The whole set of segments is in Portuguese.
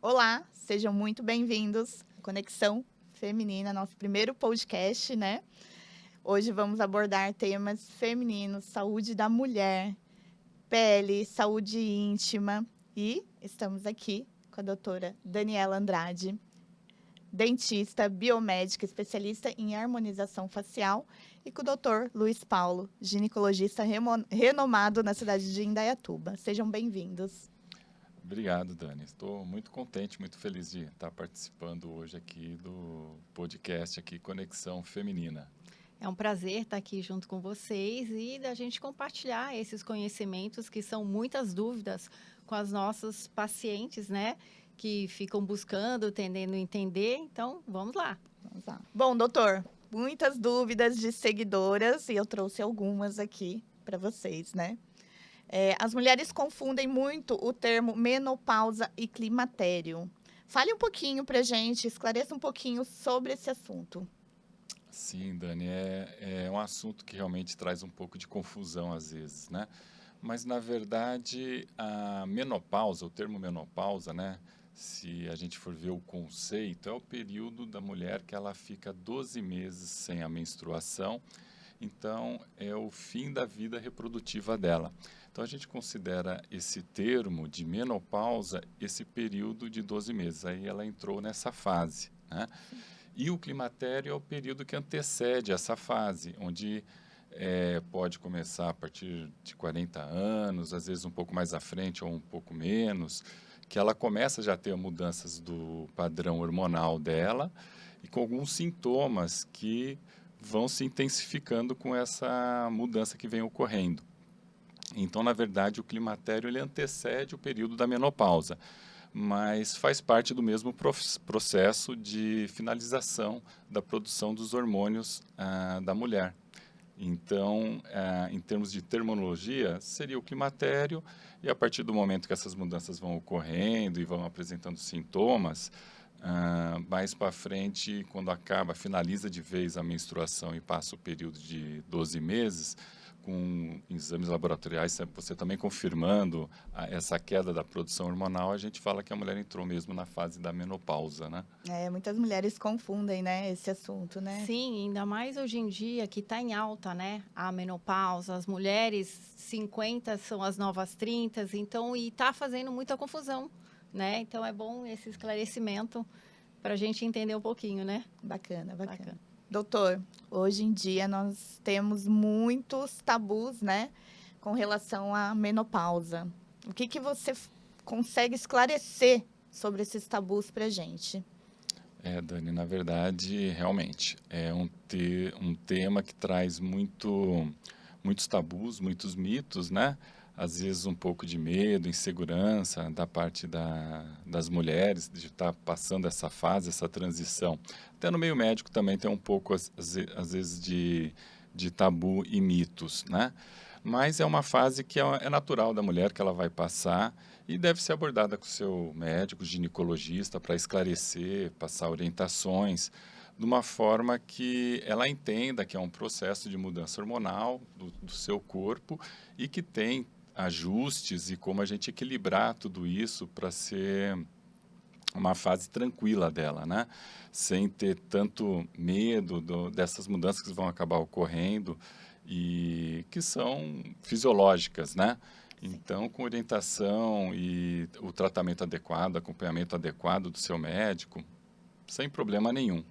Olá, sejam muito bem-vindos à Conexão Feminina, nosso primeiro podcast, né? Hoje vamos abordar temas femininos, saúde da mulher, pele, saúde íntima e estamos aqui com a doutora Daniela Andrade, dentista, biomédica, especialista em harmonização facial, e com o doutor Luiz Paulo, ginecologista renomado na cidade de Indaiatuba. Sejam bem-vindos. Obrigado, Dani. Estou muito contente, muito feliz de estar participando hoje aqui do podcast aqui Conexão Feminina. É um prazer estar aqui junto com vocês e da gente compartilhar esses conhecimentos que são muitas dúvidas com as nossas pacientes, né? Que ficam buscando, tendendo a entender. Então, vamos lá. Vamos lá. Bom, doutor, muitas dúvidas de seguidoras e eu trouxe algumas aqui para vocês, né? As mulheres confundem muito o termo menopausa e climatério. Fale um pouquinho para a gente, esclareça um pouquinho sobre esse assunto. Sim, Dani, é um assunto que realmente traz um pouco de confusão às vezes, né? Mas, na verdade, a menopausa, o termo menopausa, né? Se a gente for ver o conceito, é o período da mulher que ela fica 12 meses sem a menstruação. Então, é o fim da vida reprodutiva dela. Então, a gente considera esse termo de menopausa esse período de 12 meses. Aí ela entrou nessa fase, né? E o climatério é o período que antecede essa fase, onde pode começar a partir de 40 anos, às vezes um pouco mais à frente ou um pouco menos, que ela começa já a ter mudanças do padrão hormonal dela e com alguns sintomas que vão se intensificando com essa mudança que vem ocorrendo. Então, na verdade, o climatério ele antecede o período da menopausa, mas faz parte do mesmo processo de finalização da produção dos hormônios da mulher. Então, em termos de terminologia, seria o climatério, e a partir do momento que essas mudanças vão ocorrendo e vão apresentando sintomas, mais para frente, quando finaliza de vez a menstruação e passa o período de 12 meses, com exames laboratoriais, você também confirmando essa queda da produção hormonal, a gente fala que a mulher entrou mesmo na fase da menopausa, né? Muitas mulheres confundem, né, esse assunto, né? Sim, ainda mais hoje em dia que está em alta, né? A menopausa, as mulheres 50 são as novas 30, então, e está fazendo muita confusão, né? Então, é bom esse esclarecimento para a gente entender um pouquinho, né? Bacana. Doutor, hoje em dia nós temos muitos tabus, né, com relação à menopausa. O que você consegue esclarecer sobre esses tabus para a gente? Dani, na verdade, realmente, é um tema que traz muitos tabus, muitos mitos, né? Às vezes um pouco de medo, insegurança da parte das mulheres de estar passando essa fase, essa transição. Até no meio médico também tem um pouco, às vezes, de tabu e mitos, né? Mas é uma fase que é natural da mulher que ela vai passar e deve ser abordada com o seu médico, ginecologista, para esclarecer, passar orientações, de uma forma que ela entenda que é um processo de mudança hormonal do seu corpo e que tem ajustes e como a gente equilibrar tudo isso para ser uma fase tranquila dela, né? Sem ter tanto medo dessas mudanças que vão acabar ocorrendo e que são fisiológicas, né? Então, com orientação e o tratamento adequado, acompanhamento adequado do seu médico, sem problema nenhum.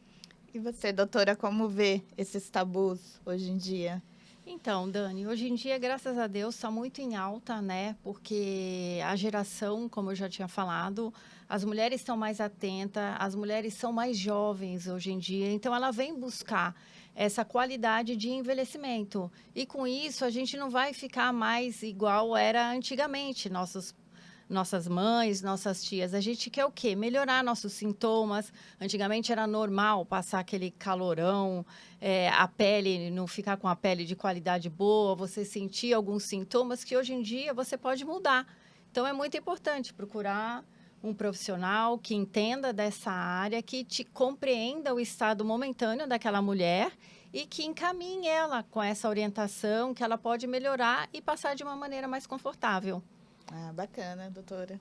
E você, doutora, como vê esses tabus hoje em dia? Então, Dani, hoje em dia, graças a Deus, está muito em alta, né? Porque a geração, como eu já tinha falado, as mulheres estão mais atentas, as mulheres são mais jovens hoje em dia, então ela vem buscar essa qualidade de envelhecimento. E com isso, a gente não vai ficar mais igual era antigamente, nossas mães, nossas tias. A gente quer o quê? Melhorar nossos sintomas. Antigamente era normal passar aquele calorão, a pele não ficar com a pele de qualidade boa, você sentir alguns sintomas que hoje em dia você pode mudar. Então, é muito importante procurar um profissional que entenda dessa área, que te compreenda o estado momentâneo daquela mulher e que encaminhe ela com essa orientação que ela pode melhorar e passar de uma maneira mais confortável. Ah, bacana, doutora.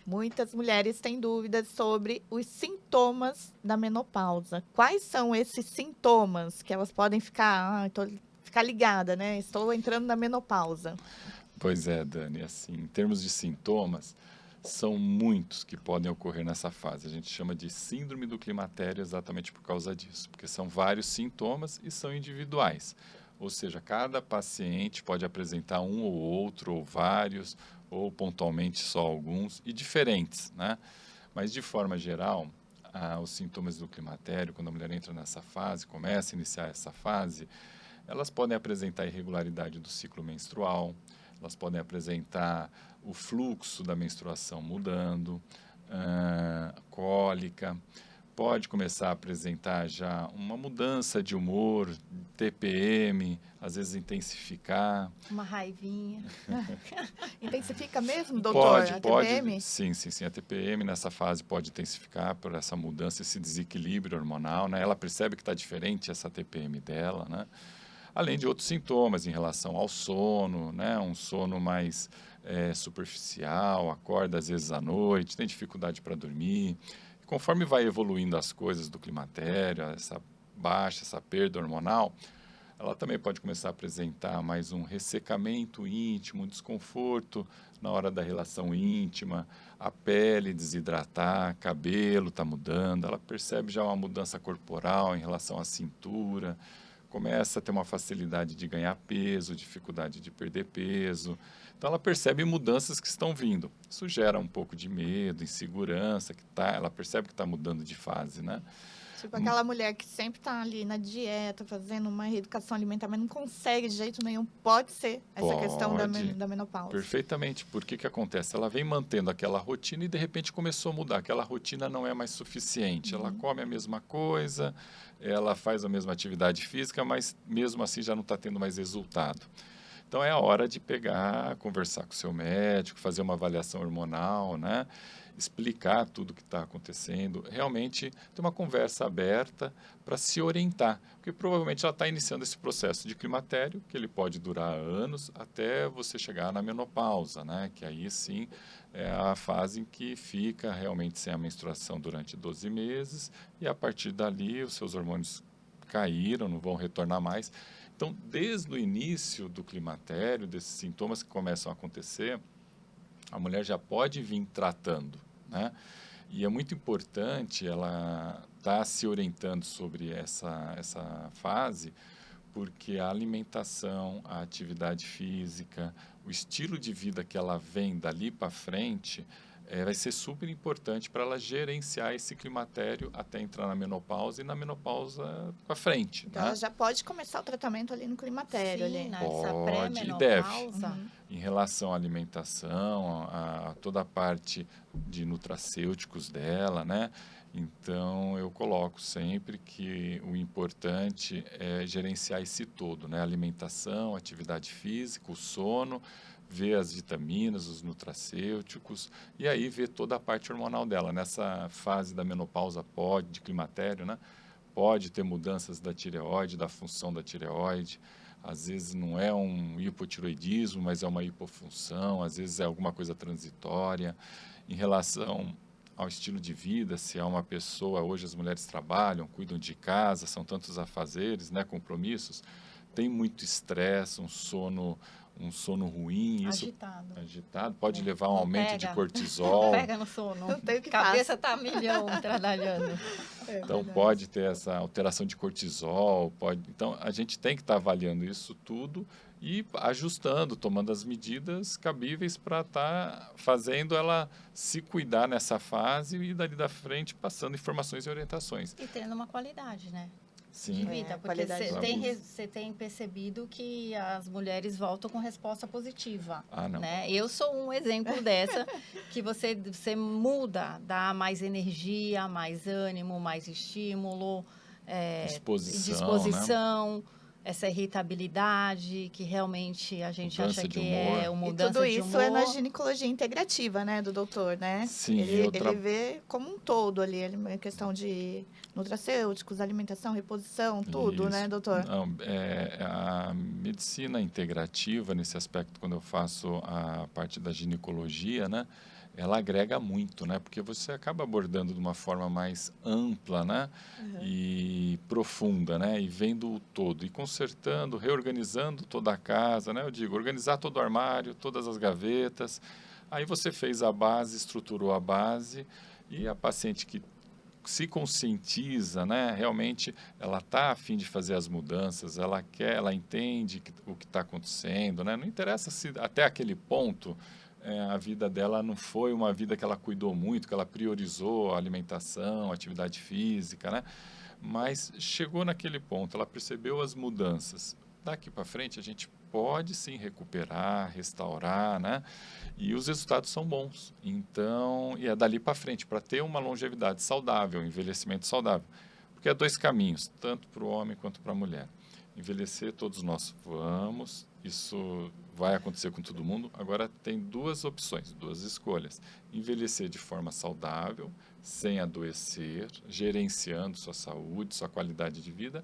Muitas mulheres têm dúvidas sobre os sintomas da menopausa. Quais são esses sintomas que elas podem ficar ligada, né? Estou entrando na menopausa. Pois é, Dani, assim, em termos de sintomas, são muitos que podem ocorrer nessa fase. A gente chama de síndrome do climatério exatamente por causa disso, porque são vários sintomas e são individuais. Ou seja, cada paciente pode apresentar um ou outro, ou vários, ou pontualmente só alguns, e diferentes, né? Mas, de forma geral, os sintomas do climatério, quando a mulher entra nessa fase, começa a iniciar essa fase, elas podem apresentar irregularidade do ciclo menstrual, elas podem apresentar o fluxo da menstruação mudando, cólica, pode começar a apresentar já uma mudança de humor, TPM, às vezes intensificar. Uma raivinha. Intensifica mesmo, doutor, a TPM? Sim. A TPM nessa fase pode intensificar por essa mudança, esse desequilíbrio hormonal, né? Ela percebe que está diferente essa TPM dela, né? Além de outros sintomas em relação ao sono, né? Um sono mais superficial, acorda às vezes à noite, tem dificuldade para dormir. Conforme vai evoluindo as coisas do climatério, essa baixa, essa perda hormonal, ela também pode começar a apresentar mais um ressecamento íntimo, um desconforto na hora da relação íntima, a pele desidratar, cabelo está mudando, ela percebe já uma mudança corporal em relação à cintura, começa a ter uma facilidade de ganhar peso, dificuldade de perder peso. Então, ela percebe mudanças que estão vindo. Isso gera um pouco de medo, insegurança, ela percebe que está mudando de fase, né? Tipo aquela mulher que sempre está ali na dieta, fazendo uma reeducação alimentar, mas não consegue de jeito nenhum. Pode ser essa questão da menopausa. Perfeitamente. Por que acontece? Ela vem mantendo aquela rotina e, de repente, começou a mudar. Aquela rotina não é mais suficiente. Ela come a mesma coisa, ela faz a mesma atividade física, mas, mesmo assim, já não está tendo mais resultado. Então, é a hora de pegar, conversar com o seu médico, fazer uma avaliação hormonal, né? Explicar tudo o que está acontecendo, realmente ter uma conversa aberta para se orientar, porque provavelmente ela está iniciando esse processo de climatério, que ele pode durar anos até você chegar na menopausa, né? Que aí sim é a fase em que fica realmente sem a menstruação durante 12 meses e a partir dali os seus hormônios caíram, não vão retornar mais. Então, desde o início do climatério, desses sintomas que começam a acontecer, a mulher já pode vir tratando, né? E é muito importante ela estar se orientando sobre essa fase, porque a alimentação, a atividade física, o estilo de vida que ela vem dali para frente, vai ser super importante para ela gerenciar esse climatério até entrar na menopausa e na menopausa para frente. Então, né? ela já pode começar o tratamento ali no climatério. Sim, ali. nessa Pode e deve. pré-menopausa. Em relação à alimentação, a toda a parte de nutracêuticos dela, né? Então, eu coloco sempre que o importante é gerenciar esse todo, né? Alimentação, atividade física, o sono, ver as vitaminas, os nutracêuticos, e aí ver toda a parte hormonal dela. Nessa fase da menopausa de climatério, né? Pode ter mudanças da tireoide, da função da tireoide. Às vezes não é um hipotiroidismo, mas é uma hipofunção, às vezes é alguma coisa transitória. Em relação ao estilo de vida, se é uma pessoa, hoje as mulheres trabalham, cuidam de casa, são tantos afazeres, né, compromissos, tem muito estresse, um sono ruim, isso agitado pode levar a um aumento de cortisol. Pega no sono. Não tem o que Cabeça está a milhão trabalhando. Então, pode ter essa alteração de cortisol, então a gente tem que estar avaliando isso tudo e ajustando, tomando as medidas cabíveis para estar fazendo ela se cuidar nessa fase e dali da frente passando informações e orientações. E tendo uma qualidade, né? Sim. De vida, porque qualidade você tem percebido que as mulheres voltam com resposta positiva. Ah, não. Né? Eu sou um exemplo dessa, que você muda, dá mais energia, mais ânimo, mais estímulo, Disposição, né? essa irritabilidade, que realmente a gente Mudança acha de que humor. é uma E mudança tudo de isso é na humor. ginecologia integrativa, né, do doutor, né? Sim, Ele vê como um todo ali, a questão de nutracêuticos, alimentação, reposição, tudo, né, Isso. doutor? Não, a medicina integrativa, nesse aspecto, quando eu faço a parte da ginecologia, né, ela agrega muito, né, porque você acaba abordando de uma forma mais ampla, né, Uhum. e profunda, né, e vendo o todo, e consertando, reorganizando toda a casa, né, eu digo, organizar todo o armário, todas as gavetas, aí você fez a base, estruturou a base, e a paciente que se conscientiza, né? Realmente ela está a fim de fazer as mudanças, ela quer, ela entende o que está acontecendo, né? Não interessa se até aquele ponto a vida dela não foi uma vida que ela cuidou muito, que ela priorizou a alimentação, a atividade física, né? Mas chegou naquele ponto, ela percebeu as mudanças. Daqui para frente a gente pode sim recuperar, restaurar, né? E os resultados são bons. Então, e é dali para frente, para ter uma longevidade saudável, um envelhecimento saudável. Porque há dois caminhos, tanto para o homem quanto para a mulher. Envelhecer, todos nós vamos, isso vai acontecer com todo mundo. Agora, tem duas opções, duas escolhas. Envelhecer de forma saudável, sem adoecer, gerenciando sua saúde, sua qualidade de vida,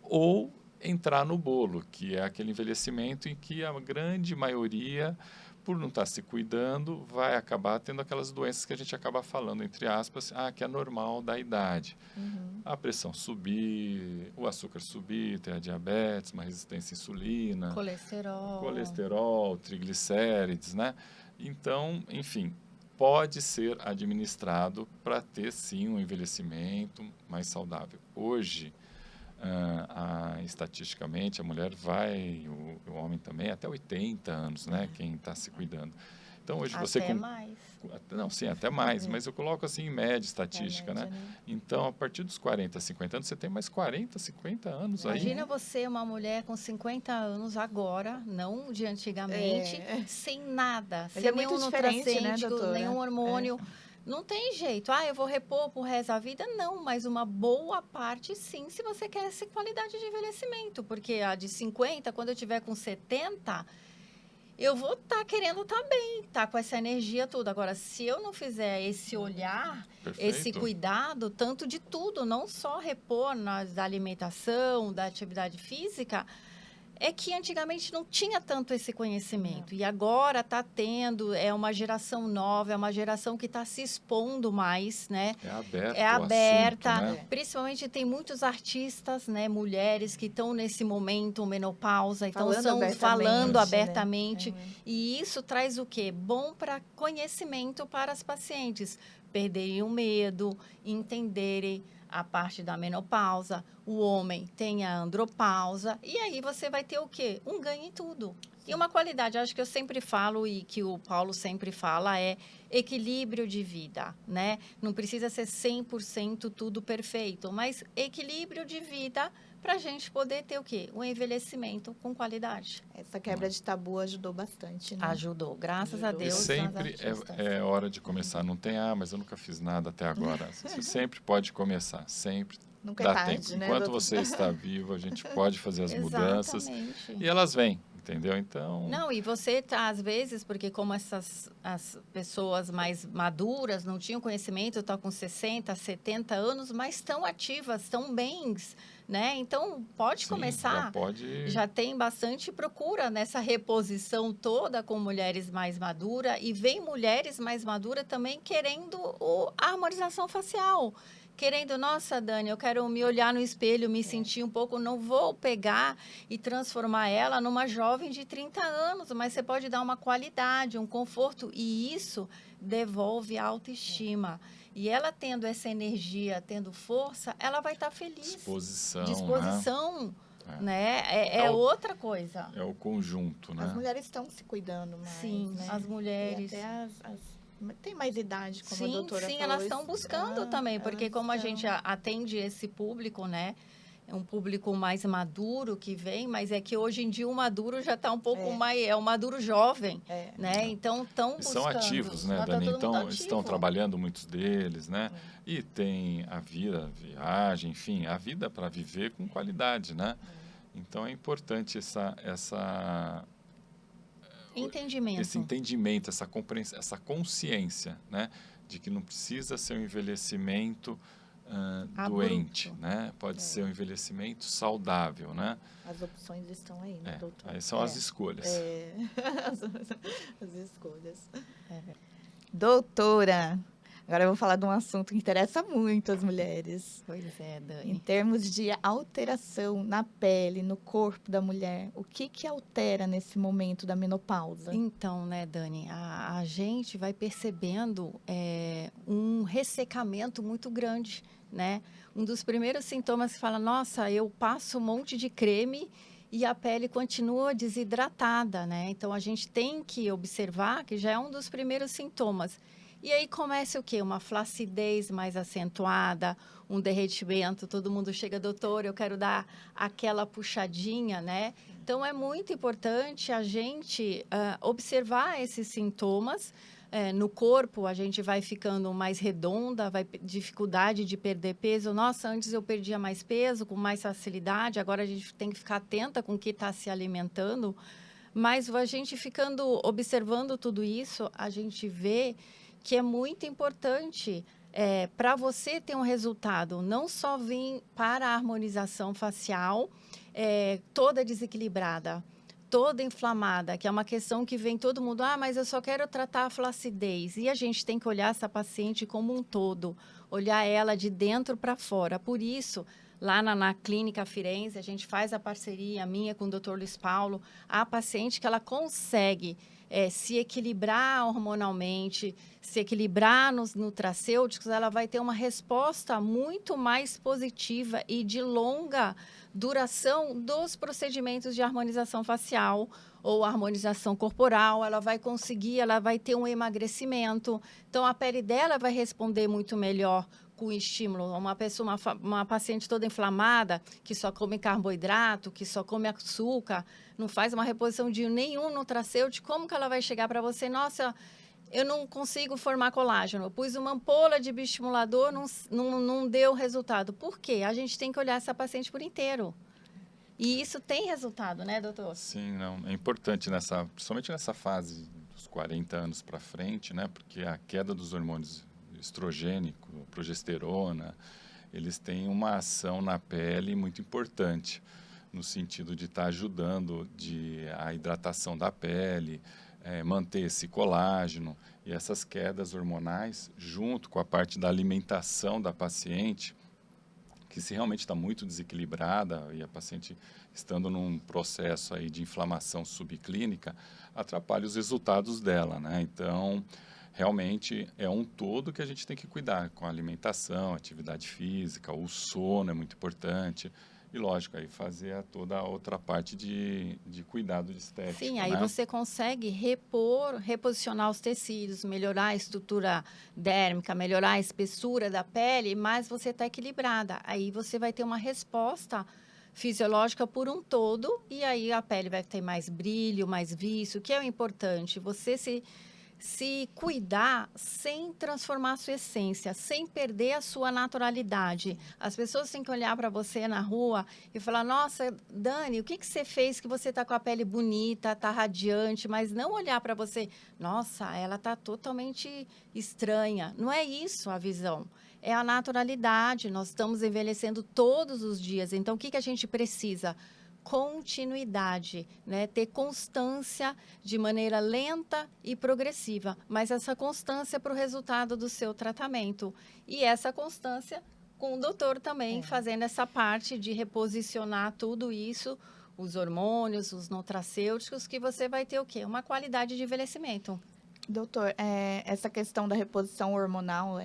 ou entrar no bolo, que é aquele envelhecimento em que a grande maioria, por não estar se cuidando, vai acabar tendo aquelas doenças que a gente acaba falando, entre aspas, que é normal da idade. Uhum. A pressão subir, o açúcar subir, ter a diabetes, uma resistência à insulina, colesterol, triglicérides, né? Então, enfim, pode ser administrado para ter, sim, um envelhecimento mais saudável. Hoje, estatisticamente, a mulher vai, o homem também, até 80 anos, né? Quem está se cuidando. Então, hoje você... Até mais. Não, sim, até mais, mas eu coloco assim em média estatística, média, né? né? Então, a partir dos 40, 50 anos, você tem mais 40, 50 anos aí. Imagina você, uma mulher com 50 anos agora, não de antigamente, sem nada, Mas sem é muito nenhum diferente, né, nutracêutico, doutora? nenhum hormônio. Não tem jeito. Eu vou repor pro resto da vida? Não, mas uma boa parte sim, se você quer essa qualidade de envelhecimento. Porque a de 50, quando eu tiver com 70, eu vou estar querendo estar bem, estar com essa energia toda. Agora, se eu não fizer esse olhar, esse Perfeito. cuidado, tanto de tudo, não só repor da alimentação, da atividade física, é que antigamente não tinha tanto esse conhecimento. E agora está tendo, é uma geração nova, é uma geração que está se expondo mais, né? É aberto É o aberta, assunto, né? principalmente tem muitos artistas, né, mulheres que estão nesse momento menopausa, então Falando estão abertamente, falando né? abertamente, e isso traz o quê? Bom para conhecimento para as pacientes, perderem o medo, entenderem a parte da menopausa, o homem tem a andropausa, e aí você vai ter o quê? Um ganho em tudo. E uma qualidade, acho que eu sempre falo e que o Paulo sempre fala, é equilíbrio de vida, né? Não precisa ser 100% tudo perfeito, mas equilíbrio de vida para a gente poder ter o quê? Um envelhecimento com qualidade. Essa quebra de tabu ajudou bastante, né? Ajudou, graças a Ajudou. E Deus. sempre nas artistas. é hora de começar. Não tem, mas eu nunca fiz nada até agora. Você sempre pode começar, sempre Nunca dá é tarde, tempo. né, Enquanto doutor? você está vivo, a gente pode fazer as mudanças Exatamente. e elas vêm, entendeu? Então, Não, e você tá, às vezes, porque como as pessoas mais maduras não tinham conhecimento, estão com 60, 70 anos, mas estão ativas, estão bens, né? Então, pode sim, começar. já pode... Já tem bastante procura nessa reposição toda com mulheres mais maduras e vem mulheres mais maduras também querendo a harmonização facial. Querendo, nossa, Dani, eu quero me olhar no espelho, me sentir um pouco, não vou pegar e transformar ela numa jovem de 30 anos, mas você pode dar uma qualidade, um conforto, e isso devolve a autoestima. E ela tendo essa energia, tendo força, ela vai estar feliz. Disposição, né? É outra coisa. É o conjunto, né? As mulheres estão se cuidando mais, sim, né? as mulheres. E até tem mais idade, como a doutora falou. Sim, elas estão buscando também, porque como a gente atende esse público, né? É um público mais maduro que vem, mas é que hoje em dia o maduro já está um pouco mais... É o maduro jovem, né? Então, estão buscando. São ativos, né, Dani? Então, estão trabalhando, muitos deles, né? E tem a vida, a viagem, enfim, a vida para viver com qualidade, né? Então, é importante Entendimento. esse entendimento, essa compreensão, essa consciência, né, de que não precisa ser um envelhecimento doente, Abrupto. né? Pode ser um envelhecimento saudável, né? As opções estão aí, né, doutor? Aí são as escolhas. As, as escolhas. Doutora, agora eu vou falar de um assunto que interessa muito as mulheres. Pois é, Em Dani. termos de alteração na pele, no corpo da mulher, o que altera nesse momento da menopausa? Então, né, Dani, a gente vai percebendo um ressecamento muito grande, né? Um dos primeiros sintomas que fala, nossa, eu passo um monte de creme e a pele continua desidratada, né? Então, a gente tem que observar que já é um dos primeiros sintomas. E aí começa o quê? Uma flacidez mais acentuada, um derretimento, todo mundo chega, doutor, eu quero dar aquela puxadinha, né? Então, é muito importante a gente observar esses sintomas. No corpo, a gente vai ficando mais redonda, vai dificuldade de perder peso. Nossa, antes eu perdia mais peso com mais facilidade, agora a gente tem que ficar atenta com o que está se alimentando. Mas a gente observando tudo isso, a gente vê que é muito importante para você ter um resultado, não só vir para a harmonização facial toda desequilibrada, toda inflamada, que é uma questão que vem todo mundo, mas eu só quero tratar a flacidez. E a gente tem que olhar essa paciente como um todo, olhar ela de dentro para fora. Por isso, lá na Clínica Firenze, a gente faz a parceria minha com o Dr. Luiz Paulo, a paciente que ela consegue se equilibrar hormonalmente, se equilibrar nos nutracêuticos, ela vai ter uma resposta muito mais positiva e de longa duração dos procedimentos de harmonização facial ou harmonização corporal, ela vai ter um emagrecimento. Então, a pele dela vai responder muito melhor com o estímulo. Uma paciente toda inflamada, que só come carboidrato, que só come açúcar, não faz uma reposição de nenhum nutracêutico, como que ela vai chegar para você? Nossa, eu não consigo formar colágeno. Eu pus uma ampola de bioestimulador, não deu resultado. Por quê? A gente tem que olhar essa paciente por inteiro. E isso tem resultado, né, doutor? Sim, não. É importante principalmente nessa fase dos 40 anos para frente, né? Porque a queda dos hormônios estrogênico, progesterona, eles têm uma ação na pele muito importante, no sentido de estar ajudando a hidratação da pele, manter esse colágeno. E essas quedas hormonais, junto com a parte da alimentação da paciente, que se realmente está muito desequilibrada e a paciente estando num processo aí de inflamação subclínica, atrapalha os resultados dela, né? Então, realmente é um todo que a gente tem que cuidar com a alimentação, atividade física, o sono é muito importante. E, lógico, aí fazer toda a outra parte de cuidado de estética. Sim, aí né? você consegue reposicionar os tecidos, melhorar a estrutura dérmica, melhorar a espessura da pele, mas você está equilibrada. Aí você vai ter uma resposta fisiológica por um todo, e aí a pele vai ter mais brilho, mais vício, que é o importante. Você se cuidar sem transformar a sua essência, sem perder a sua naturalidade. As pessoas têm que olhar para você na rua e falar, nossa, Dani, o que você fez que você está com a pele bonita, está radiante, mas não olhar para você, nossa, ela está totalmente estranha. Não é isso a visão. É a naturalidade. Nós estamos envelhecendo todos os dias. Então, o que a gente precisa? Continuidade, né? Ter constância de maneira lenta e progressiva, mas essa constância para o resultado do seu tratamento. E essa constância com o doutor também, fazendo essa parte de reposicionar tudo isso, os hormônios, os nutracêuticos, que você vai ter o quê? Uma qualidade de envelhecimento. Doutor, essa questão da reposição hormonal,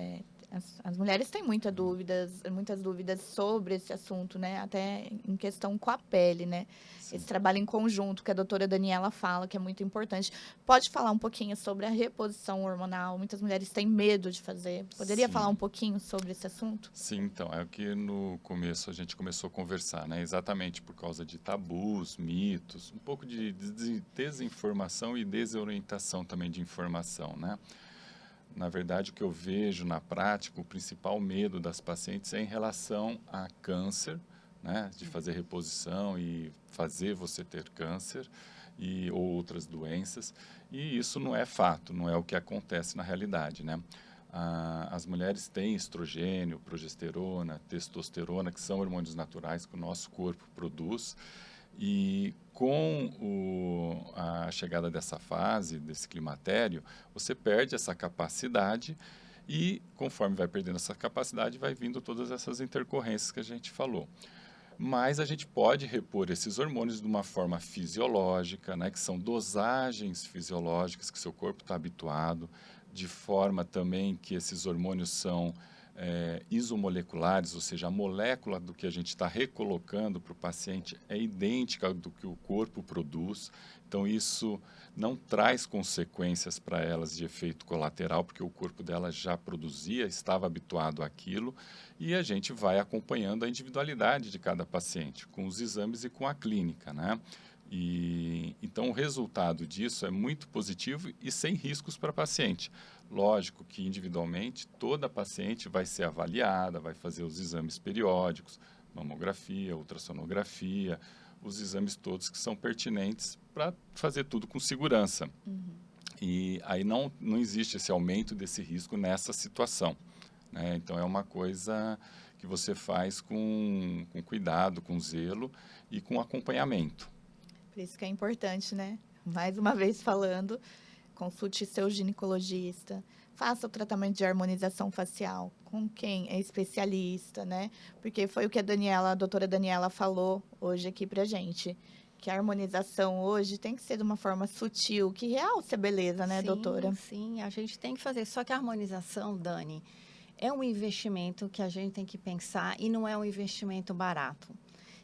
as mulheres têm muitas dúvidas sobre esse assunto, né? Até em questão com a pele, né? Sim. Esse trabalho em conjunto que a doutora Daniela fala, que é muito importante. Pode falar um pouquinho sobre a reposição hormonal? Muitas mulheres têm medo de fazer. Poderia Sim. falar um pouquinho sobre esse assunto? Sim, então, é o que no começo a gente começou a conversar, né? Exatamente por causa de tabus, mitos, um pouco de desinformação e desorientação também de informação, né? Na verdade, o que eu vejo na prática, o principal medo das pacientes é em relação a câncer, né, de fazer reposição e fazer você ter câncer ou outras doenças. E isso não é fato, não é o que acontece na realidade, né? As mulheres têm estrogênio, progesterona, testosterona, que são hormônios naturais que o nosso corpo produz. E com a chegada dessa fase, desse climatério, você perde essa capacidade e, conforme vai perdendo essa capacidade, vai vindo todas essas intercorrências que a gente falou. Mas a gente pode repor esses hormônios de uma forma fisiológica, né, que são dosagens fisiológicas que seu corpo está habituado, de forma também que esses hormônios são isomoleculares, ou seja, a molécula do que a gente está recolocando para o paciente é idêntica ao do que o corpo produz. Então, isso não traz consequências para elas de efeito colateral, porque o corpo dela já produzia, estava habituado àquilo, e a gente vai acompanhando a individualidade de cada paciente, com os exames e com a clínica, né? Então, o resultado disso é muito positivo e sem riscos para a paciente. Lógico que, individualmente, toda paciente vai ser avaliada, vai fazer os exames periódicos, mamografia, ultrassonografia, os exames todos que são pertinentes para fazer tudo com segurança. E aí não existe esse aumento desse risco nessa situação, né? Então, é uma coisa que você faz com cuidado, com zelo e com acompanhamento. Por isso que é importante, né? Mais uma vez falando, consulte seu ginecologista, faça o tratamento de harmonização facial com quem é especialista, né? Porque foi o que a doutora Daniela falou hoje aqui pra gente, que a harmonização hoje tem que ser de uma forma sutil, que realce a beleza, né, doutora? Sim, a gente tem que fazer. Só que a harmonização, Dani, é um investimento que a gente tem que pensar e não é um investimento barato.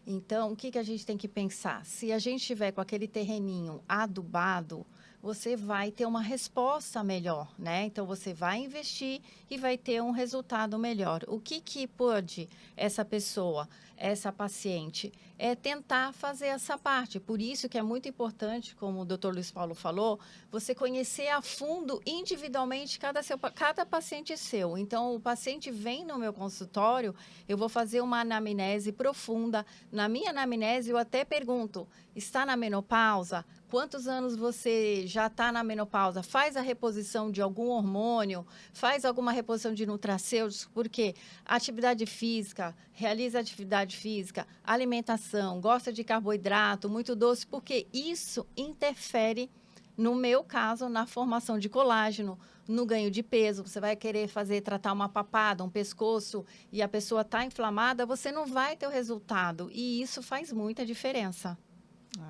Então, o que a gente tem que pensar? Se a gente tiver com aquele terreninho adubado, você vai ter uma resposta melhor, né? Então, você vai investir e vai ter um resultado melhor. O que pode essa pessoa, essa paciente, tentar fazer essa parte? Por isso que é muito importante, como o Dr. Luiz Paulo falou, você conhecer a fundo, individualmente, cada paciente seu. Então, o paciente vem no meu consultório, eu vou fazer uma anamnese profunda. Na minha anamnese, eu até pergunto, está na menopausa? Quantos anos você já está na menopausa? Faz a reposição de algum hormônio? Faz alguma reposição de nutracêuticos? Porque atividade física, realiza atividade física, alimentação, gosta de carboidrato, muito doce, porque isso interfere, no meu caso, na formação de colágeno, no ganho de peso. Você vai querer tratar uma papada, um pescoço, e a pessoa está inflamada, você não vai ter o resultado. E isso faz muita diferença.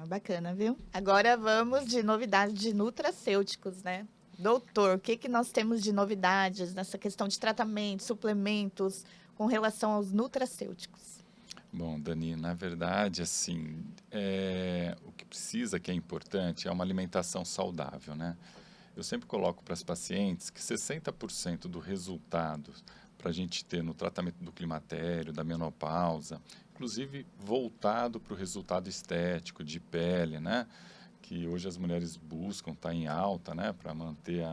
Bacana, viu? Agora vamos de novidades de nutracêuticos, né? Doutor, o que nós temos de novidades nessa questão de tratamento, suplementos, com relação aos nutracêuticos? Bom, Dani, na verdade, assim, o que precisa, que é importante, é uma alimentação saudável, né? Eu sempre coloco para as pacientes que 60% do resultado para a gente ter no tratamento do climatério, da menopausa, inclusive voltado para o resultado estético, de pele, né? Que hoje as mulheres buscam, está em alta, né? Para manter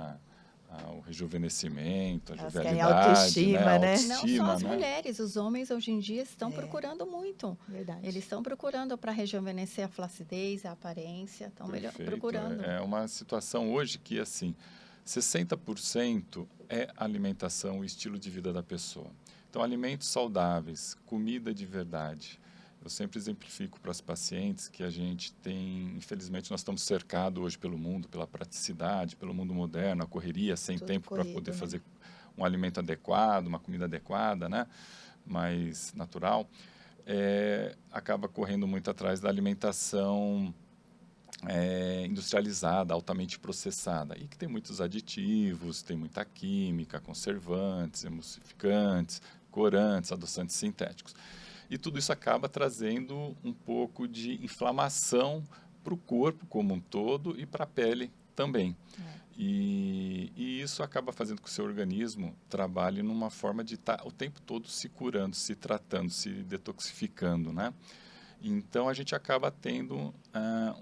o rejuvenescimento, a Elas querem jovialidade, autoestima, né? Não só as né? mulheres, os homens hoje em dia estão procurando muito. Verdade. Eles estão procurando para rejuvenescer a flacidez, a aparência, estão procurando. É uma situação hoje que, assim, 60% é alimentação e estilo de vida da pessoa. Então, alimentos saudáveis, comida de verdade. Eu sempre exemplifico para as pacientes que a gente tem, infelizmente, nós estamos cercados hoje pelo mundo, pela praticidade, pelo mundo moderno, a correria, sem Tudo tempo para corrido, poder né? fazer um alimento adequado, uma comida adequada, né? Mais natural. Acaba correndo muito atrás da alimentação industrializada, altamente processada, e que tem muitos aditivos, tem muita química, conservantes, emulsificantes, corantes, adoçantes sintéticos. E tudo isso acaba trazendo um pouco de inflamação para o corpo como um todo e para a pele também. E isso acaba fazendo com que o seu organismo trabalhe numa forma de estar o tempo todo se curando, se tratando, se detoxificando, né? Então, a gente acaba tendo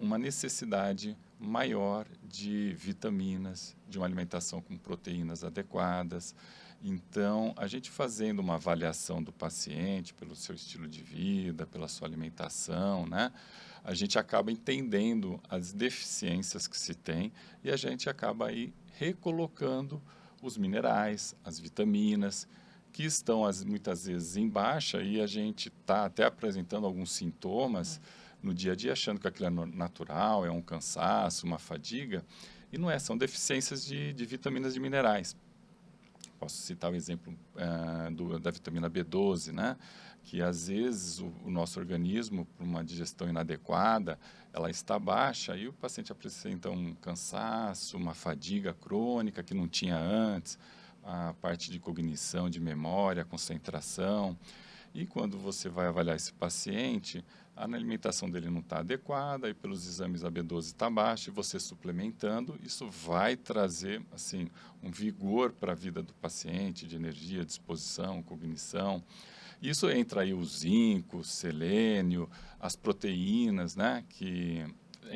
uma necessidade maior de vitaminas, de uma alimentação com proteínas adequadas. Então, a gente fazendo uma avaliação do paciente pelo seu estilo de vida, pela sua alimentação, né? A gente acaba entendendo as deficiências que se tem e a gente acaba aí recolocando os minerais, as vitaminas, que estão muitas vezes em baixa e a gente está até apresentando alguns sintomas no dia a dia, achando que aquilo é natural, é um cansaço, uma fadiga, e não é, são deficiências de vitaminas e minerais. Posso citar o exemplo da vitamina B12, né? Que às vezes o nosso organismo, por uma digestão inadequada, ela está baixa e o paciente apresenta um cansaço, uma fadiga crônica que não tinha antes, a parte de cognição, de memória, concentração. E quando você vai avaliar esse paciente, a alimentação dele não está adequada e pelos exames a B12 está baixa, e você suplementando, isso vai trazer assim um vigor para a vida do paciente, de energia, disposição, cognição. Isso entra aí o zinco, o selênio, as proteínas, né, que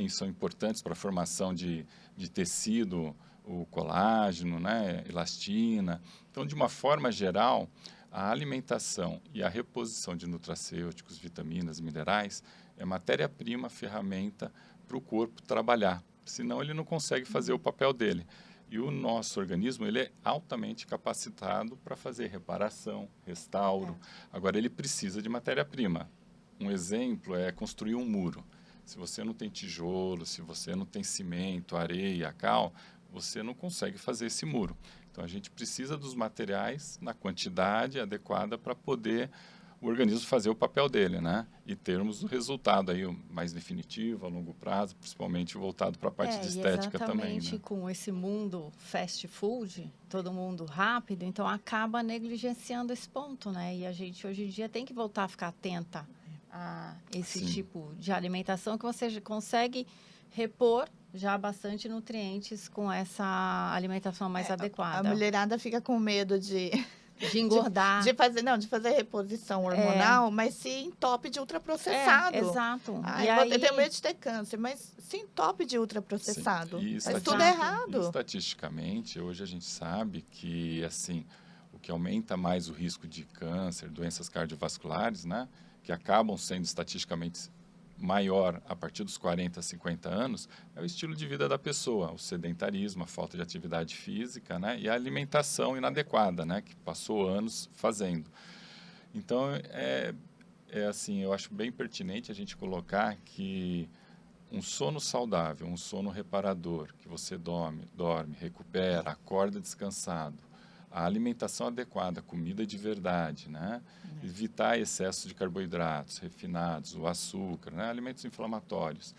são importantes para a formação de tecido, o colágeno, né, elastina. Então, de uma forma geral, a alimentação e a reposição de nutracêuticos, vitaminas, minerais é matéria-prima, ferramenta para o corpo trabalhar. Senão ele não consegue fazer o papel dele. E o nosso organismo ele é altamente capacitado para fazer reparação, restauro. Agora, ele precisa de matéria-prima. Um exemplo é construir um muro. Se você não tem tijolo, se você não tem cimento, areia, cal, você não consegue fazer esse muro. Então, a gente precisa dos materiais na quantidade adequada para poder o organismo fazer o papel dele, né? E termos o resultado aí mais definitivo, a longo prazo, principalmente voltado para a parte de estética também, exatamente né? com esse mundo fast food, todo mundo rápido, então acaba negligenciando esse ponto, né? E a gente hoje em dia tem que voltar a ficar atenta a esse Sim. tipo de alimentação que você consegue repor já bastante nutrientes com essa alimentação mais A adequada. mulherada fica com medo de engordar. de fazer reposição hormonal, mas se entope de ultraprocessado. Exato. Ai, E aí, eu tenho medo de ter câncer, mas se entope de ultraprocessado. Sim. Faz tudo Exato. errado. Estatisticamente, hoje a gente sabe que, assim, o que aumenta mais o risco de câncer, doenças cardiovasculares, né, que acabam sendo estatisticamente maior a partir dos 40, 50 anos, é o estilo de vida da pessoa, o sedentarismo, a falta de atividade física, né, e a alimentação inadequada, né, que passou anos fazendo. Então, assim, eu acho bem pertinente a gente colocar que um sono saudável, um sono reparador, que você dorme, recupera, acorda descansado, a alimentação adequada, comida de verdade, né? Evitar excesso de carboidratos refinados, o açúcar, né? Alimentos inflamatórios.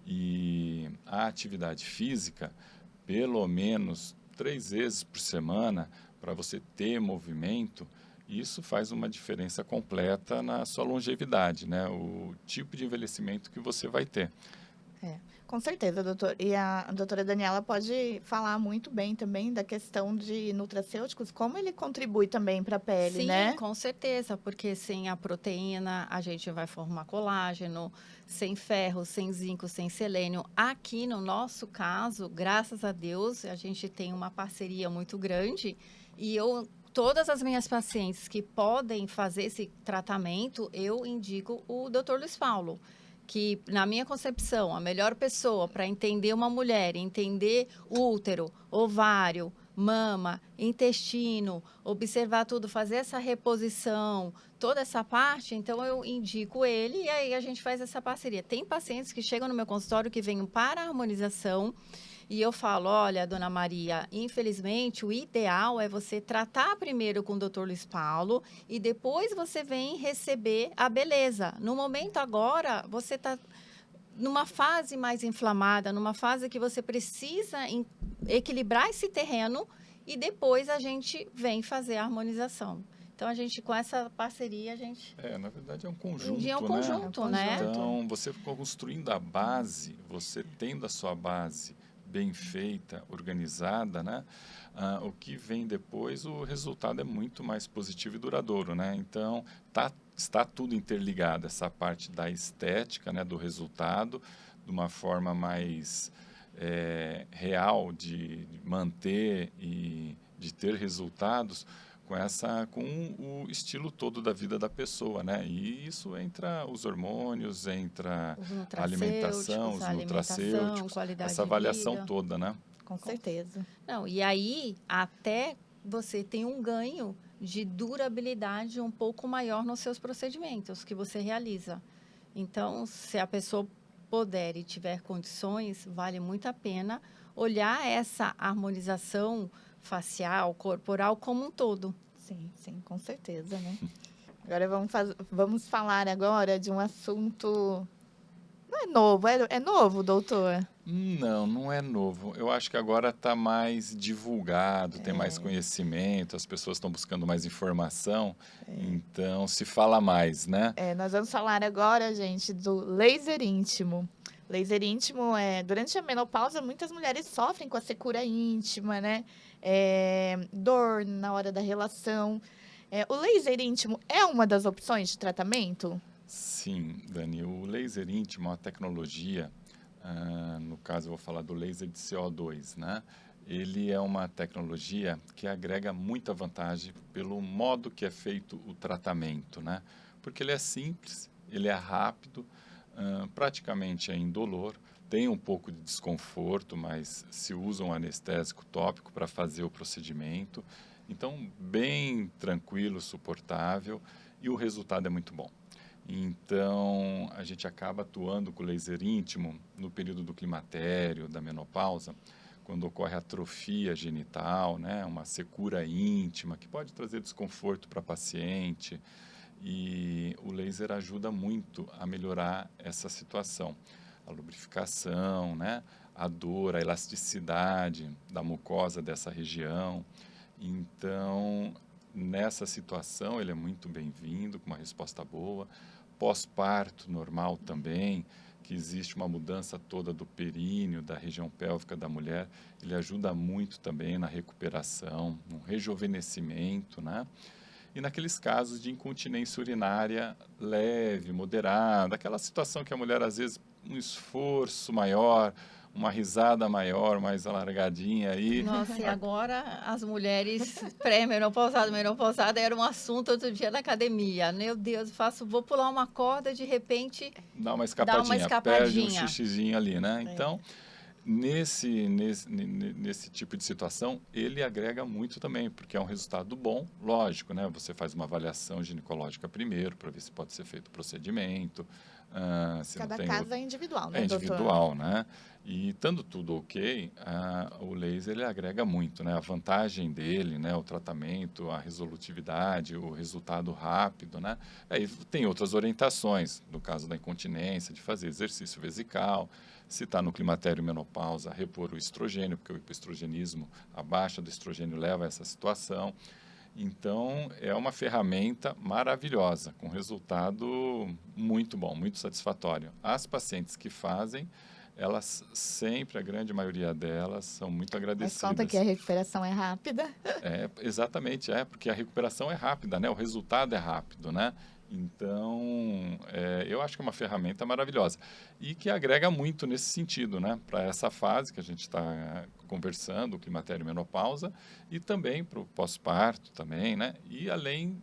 E a atividade física, pelo menos 3 vezes por semana, para você ter movimento, isso faz uma diferença completa na sua longevidade, né? O tipo de envelhecimento que você vai ter. Com certeza, doutor. E a doutora Daniela pode falar muito bem também da questão de nutracêuticos, como ele contribui também para a pele, sim, né? com certeza, porque sem a proteína a gente vai formar colágeno, sem ferro, sem zinco, sem selênio. Aqui no nosso caso, graças a Deus, a gente tem uma parceria muito grande e todas as minhas pacientes que podem fazer esse tratamento, eu indico o Dr. Luiz Paulo, que, na minha concepção, a melhor pessoa para entender uma mulher, entender útero, ovário, mama, intestino, observar tudo, fazer essa reposição, toda essa parte, então eu indico ele e aí a gente faz essa parceria. Tem pacientes que chegam no meu consultório que vêm para a harmonização e eu falo, olha, dona Maria, infelizmente o ideal é você tratar primeiro com o Dr. Luiz Paulo e depois você vem receber a beleza. No momento agora, você está numa fase mais inflamada, numa fase que você precisa equilibrar esse terreno e depois a gente vem fazer a harmonização. Então, a gente, com essa parceria, a gente... na verdade, é um conjunto, É um conjunto, né? Então, você construindo a base, você tendo a sua base bem feita, organizada, né? O que vem depois, o resultado é muito mais positivo e duradouro, né? Então, está tudo interligado, essa parte da estética, né? Do resultado, de uma forma mais real de manter e de ter resultados, com o estilo todo da vida da pessoa, né? E isso entra os hormônios, entra a alimentação, os nutracêuticos, qualidade essa de avaliação vida. toda, né? Com certeza. Não, e aí até você tem um ganho de durabilidade um pouco maior nos seus procedimentos que você realiza. Então, se a pessoa puder e tiver condições, vale muito a pena olhar essa harmonização facial, corporal como um todo. Sim, sim, com certeza, né? Agora vamos falar agora de um assunto. Não é novo, é novo, doutor? Não, não é novo. Eu acho que agora está mais divulgado, tem mais conhecimento, as pessoas estão buscando mais informação, então se fala mais, né? Nós vamos falar agora, gente, do laser íntimo. Laser íntimo durante a menopausa, muitas mulheres sofrem com a secura íntima, né? Dor na hora da relação. O laser íntimo é uma das opções de tratamento? Sim, Dani, o laser íntimo é uma tecnologia, no caso eu vou falar do laser de CO2, né? Ele é uma tecnologia que agrega muita vantagem pelo modo que é feito o tratamento, né? Porque ele é simples, ele é rápido, praticamente é indolor, tem um pouco de desconforto, mas se usa um anestésico tópico para fazer o procedimento. Então, bem tranquilo, suportável e o resultado é muito bom. Então, a gente acaba atuando com o laser íntimo no período do climatério, da menopausa, quando ocorre atrofia genital, né, uma secura íntima, que pode trazer desconforto para a paciente, e o laser ajuda muito a melhorar essa situação. A lubrificação, né, a dor, a elasticidade da mucosa dessa região. Então, nessa situação, ele é muito bem-vindo, com uma resposta boa. Pós-parto normal também, que existe uma mudança toda do períneo, da região pélvica da mulher, ele ajuda muito também na recuperação, no rejuvenescimento, né? E naqueles casos de incontinência urinária leve, moderada, aquela situação que a mulher, às vezes, um esforço maior, uma risada maior, mais alargadinha aí. Nossa, e agora as mulheres pré-menopausada, menopausada era um assunto outro dia na academia. Meu Deus, vou pular uma corda, de repente Dá uma dá uma escapadinha, perde um escapadinha. xixizinho ali, né? Então, nesse tipo de situação, ele agrega muito também, porque é um resultado bom, lógico, né? Você faz uma avaliação ginecológica primeiro, para ver se pode ser feito o procedimento, se Cada não tem caso é individual, né, é doutor? individual, né? E estando tudo ok, o laser ele agrega muito, né? A vantagem dele, né? O tratamento, a resolutividade, o resultado rápido, né? Aí tem outras orientações, no caso da incontinência, de fazer exercício vesical, se está no climatério e menopausa, repor o estrogênio, porque o hipoestrogenismo, a baixa do estrogênio leva a essa situação. Então, é uma ferramenta maravilhosa, com resultado muito bom, muito satisfatório. As pacientes que fazem, elas sempre, a grande maioria delas, são muito Mas agradecidas. conta que a recuperação é rápida. Exatamente, porque a recuperação é rápida, né? O resultado é rápido, né? Então, eu acho que é uma ferramenta maravilhosa e que agrega muito nesse sentido, né? Para essa fase que a gente está conversando, o climatério e menopausa, e também para o pós-parto também, né? E além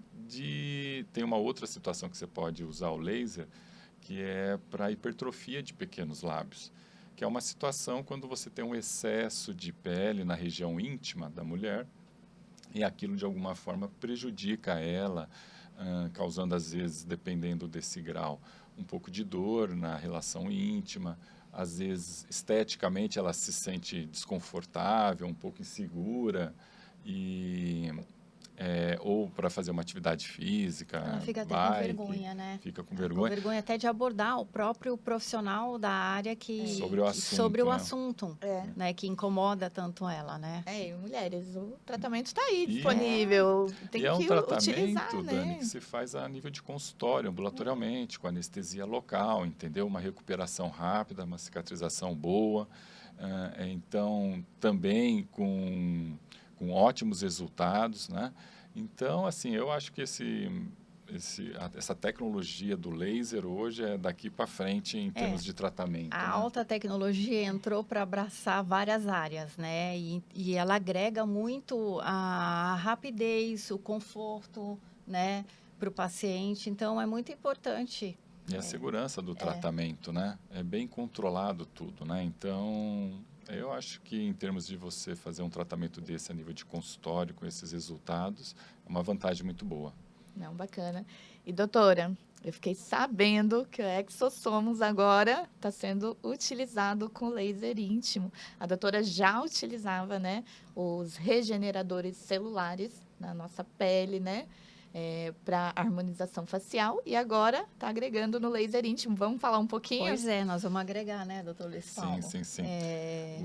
tem uma outra situação que você pode usar o laser, que é para hipertrofia de pequenos lábios, que é uma situação quando você tem um excesso de pele na região íntima da mulher, e aquilo de alguma forma prejudica ela, causando às vezes, dependendo desse grau, um pouco de dor na relação íntima, às vezes esteticamente ela se sente desconfortável, um pouco insegura, e ou para fazer uma atividade física, Ela fica até com bike, vergonha, né? fica com Com vergonha. vergonha até de abordar o próprio profissional da área Sobre o sobre o assunto, assunto, né? Que incomoda tanto ela, né? E mulheres, o tratamento está aí E disponível. E Tem é um que utilizar, tratamento, Dani, né? que se faz a nível de consultório, ambulatorialmente, com anestesia local, entendeu? Uma recuperação rápida, uma cicatrização boa. Então, também com ótimos resultados, né? Então, assim, eu acho que essa tecnologia do laser hoje é daqui para frente em termos de tratamento, A né? alta tecnologia entrou para abraçar várias áreas, né? E ela agrega muito a rapidez, o conforto, né, para o paciente. Então, é muito importante. E a segurança do tratamento, né? É bem controlado tudo, né? Então, eu acho que em termos de você fazer um tratamento desse a nível de consultório, com esses resultados, é uma vantagem muito boa. Não, bacana. E doutora, eu fiquei sabendo que o exossomos agora está sendo utilizado com laser íntimo. A doutora já utilizava, né, os regeneradores celulares na nossa pele, né, para harmonização facial e agora está agregando no laser íntimo. Vamos falar um pouquinho? Pois é, nós vamos agregar, né, doutor Luiz Paulo? Sim.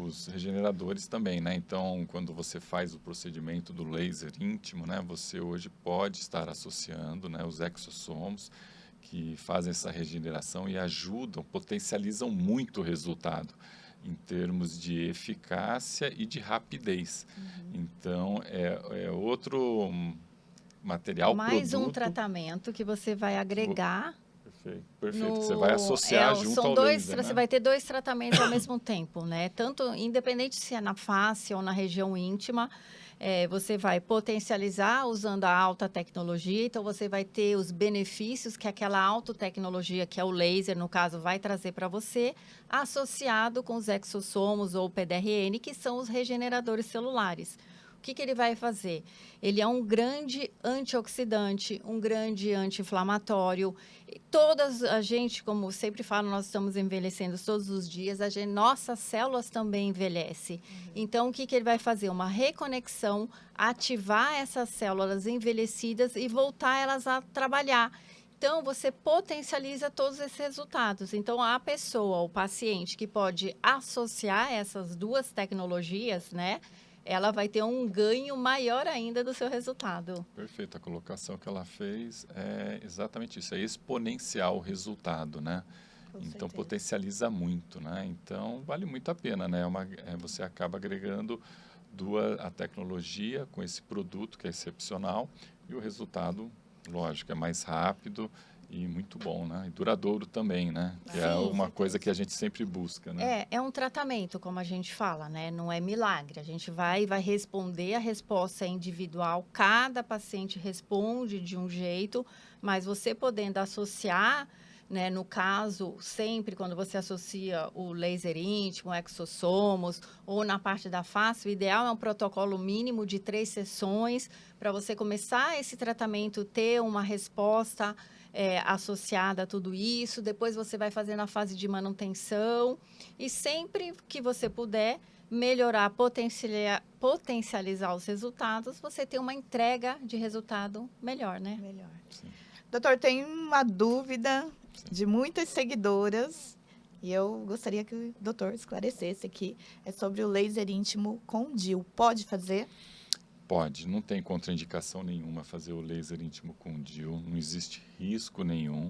Os regeneradores também, né? Então, quando você faz o procedimento do laser íntimo, né, você hoje pode estar associando, né, os exossomos que fazem essa regeneração e ajudam, potencializam muito o resultado em termos de eficácia e de rapidez. Então, é outro material, Mais um produto. tratamento que você vai agregar. Perfeito. Você vai associar junto são ao dois, laser, você né? vai ter dois tratamentos ao mesmo tempo, né? Tanto, independente se é na face ou na região íntima, você vai potencializar usando a alta tecnologia. Então, você vai ter os benefícios que aquela alta tecnologia, que é o laser, no caso, vai trazer para você, associado com os exossomos ou PDRN, que são os regeneradores celulares. O que ele vai fazer? Ele é um grande antioxidante, um grande anti-inflamatório. A gente, como sempre falo, nós estamos envelhecendo todos os dias, nossas células também envelhecem. Então, o que ele vai fazer? Uma reconexão, ativar essas células envelhecidas e voltar elas a trabalhar. Então, você potencializa todos esses resultados. Então, a pessoa, o paciente que pode associar essas duas tecnologias, né? Ela vai ter um ganho maior ainda do seu resultado. Perfeito, a colocação que ela fez é exatamente isso, é exponencial o resultado, né? Então, potencializa muito, né? Então, vale muito a pena, né? Você acaba agregando a tecnologia com esse produto que é excepcional e o resultado, lógico, é mais rápido e muito bom, né? E duradouro também, né? Que é uma coisa que a gente sempre busca, né? É um tratamento, como a gente fala, né? Não é milagre. A gente vai responder, a resposta é individual. Cada paciente responde de um jeito, mas você podendo associar, né? No caso, sempre quando você associa o laser íntimo, o exossomos, ou na parte da face, o ideal é um protocolo mínimo de 3 sessões para você começar esse tratamento, ter uma resposta associada a tudo isso. Depois você vai fazendo a fase de manutenção e sempre que você puder melhorar, potencializar os resultados, você tem uma entrega de resultado melhor, né? Melhor. Doutor, tem uma dúvida de muitas seguidoras e eu gostaria que o doutor esclarecesse aqui. É sobre o laser íntimo com DIU. Pode fazer? Pode, não tem contraindicação nenhuma fazer o laser íntimo com DIU, não existe risco nenhum.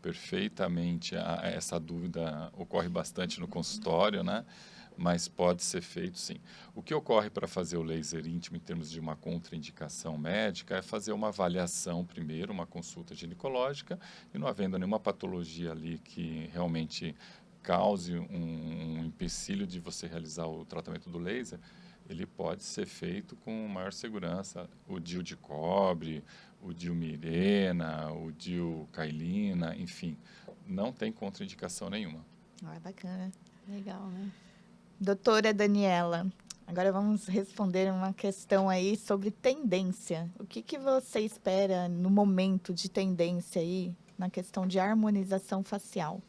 Perfeitamente, essa dúvida ocorre bastante no consultório, né? Mas pode ser feito sim. O que ocorre para fazer o laser íntimo em termos de uma contraindicação médica é fazer uma avaliação primeiro, uma consulta ginecológica, e não havendo nenhuma patologia ali que realmente cause um empecilho de você realizar o tratamento do laser, ele pode ser feito com maior segurança. O DIU de cobre, o DIU Mirena, o DIU Cailina, enfim, não tem contraindicação nenhuma. Bacana. Legal, né? Doutora Daniela, agora vamos responder uma questão aí sobre tendência. O que você espera no momento de tendência aí na questão de harmonização facial?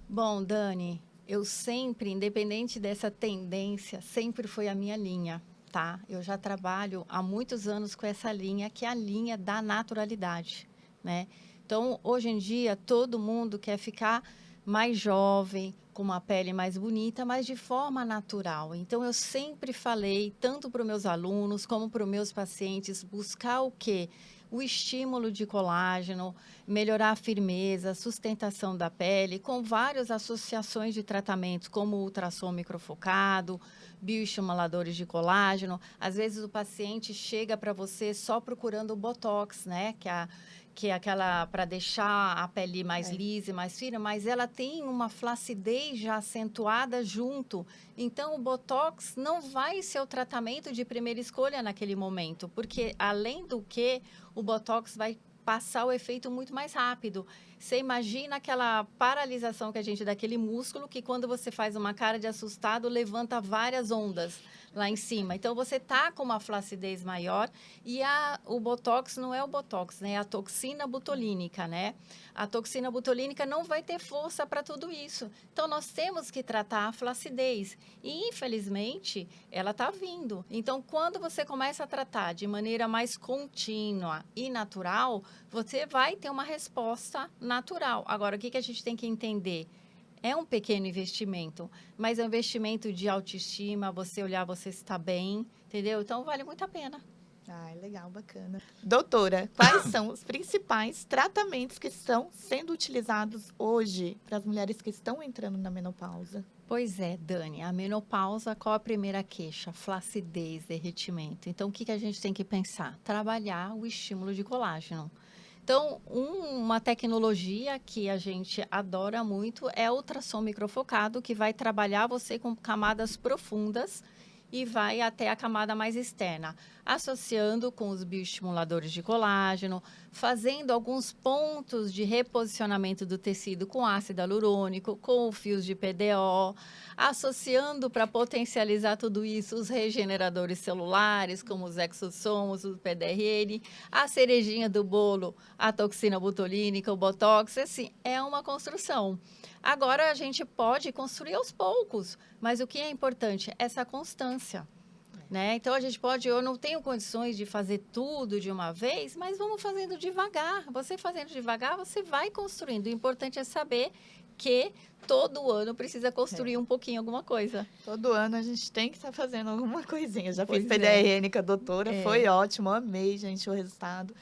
Bom, Dani, eu sempre, independente dessa tendência, sempre foi a minha linha, tá? Eu já trabalho há muitos anos com essa linha, que é a linha da naturalidade, né? Então, hoje em dia, todo mundo quer ficar mais jovem, com uma pele mais bonita, mas de forma natural. Então, eu sempre falei, tanto para os meus alunos como para os meus pacientes, buscar o quê? O estímulo de colágeno, melhorar a firmeza, a sustentação da pele, com várias associações de tratamentos, como ultrassom microfocado, bioestimuladores de colágeno. Às vezes o paciente chega para você só procurando o Botox, né? Que é aquela para deixar a pele mais lisa e mais fina, mas ela tem uma flacidez já acentuada junto. Então, o Botox não vai ser o tratamento de primeira escolha naquele momento, porque, além do que, o Botox vai passar o efeito muito mais rápido. Você imagina aquela paralisação que a gente daquele músculo que quando você faz uma cara de assustado, levanta várias ondas lá em cima. Então, você tá com uma flacidez maior e o Botox não é o Botox, né? É a toxina botulínica, né? A toxina botulínica não vai ter força para tudo isso. Então, nós temos que tratar a flacidez. E, infelizmente, ela está vindo. Então, quando você começa a tratar de maneira mais contínua e natural, você vai ter uma resposta natural. Agora, o que a gente tem que entender? É um pequeno investimento, mas é um investimento de autoestima, você olhar, você está bem, entendeu? Então, vale muito a pena. Ah, legal, bacana. Doutora, quais são os principais tratamentos que estão sendo utilizados hoje para as mulheres que estão entrando na menopausa? Pois é, Dani, a menopausa, qual a primeira queixa? Flacidez, derretimento. Então, o que a gente tem que pensar? Trabalhar o estímulo de colágeno. Então, uma tecnologia que a gente adora muito é o ultrassom microfocado, que vai trabalhar você com camadas profundas e vai até a camada mais externa, associando com os bioestimuladores de colágeno, fazendo alguns pontos de reposicionamento do tecido com ácido hialurônico, com fios de PDO, associando para potencializar tudo isso os regeneradores celulares, como os exossomos, o PDRN, a cerejinha do bolo, a toxina botulínica, o Botox, assim, é uma construção. Agora, a gente pode construir aos poucos, mas o que é importante? Essa constância, né? Então, a gente pode, eu não tenho condições de fazer tudo de uma vez, mas vamos fazendo devagar. Você fazendo devagar, você vai construindo. O importante é saber que todo ano precisa construir um pouquinho alguma coisa. Todo ano a gente tem que estar fazendo alguma coisinha. Já fiz Pois PDRN com a doutora, É. foi ótimo, amei, gente, o resultado.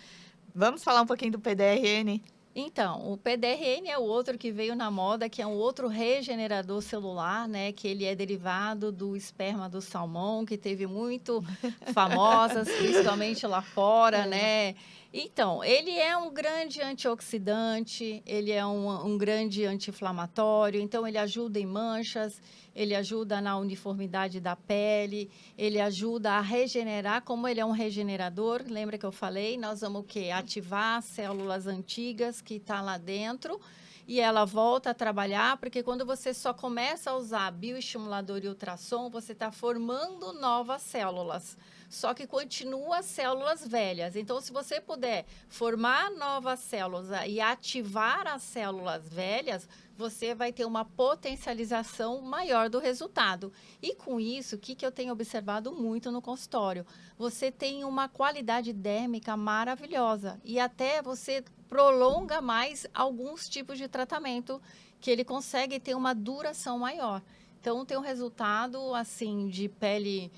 Vamos falar um pouquinho do PDRN? Então, o PDRN é o outro que veio na moda, que é um outro regenerador celular, né? Que ele é derivado do esperma do salmão, que teve muito famosas, principalmente lá fora, né? Então, ele é um grande antioxidante, ele é um grande anti-inflamatório, então ele ajuda em manchas, ele ajuda na uniformidade da pele, ele ajuda a regenerar, como ele é um regenerador, lembra que eu falei? Nós vamos o quê? Ativar células antigas que estão lá dentro e ela volta a trabalhar, porque quando você só começa a usar bioestimulador e ultrassom, você está formando novas células. Só que continua as células velhas. Então, se você puder formar novas células e ativar as células velhas, você vai ter uma potencialização maior do resultado. E com isso, o que eu tenho observado muito no consultório? Você tem uma qualidade dérmica maravilhosa e até você prolonga mais alguns tipos de tratamento que ele consegue ter uma duração maior. Então, tem um resultado, assim, de pele...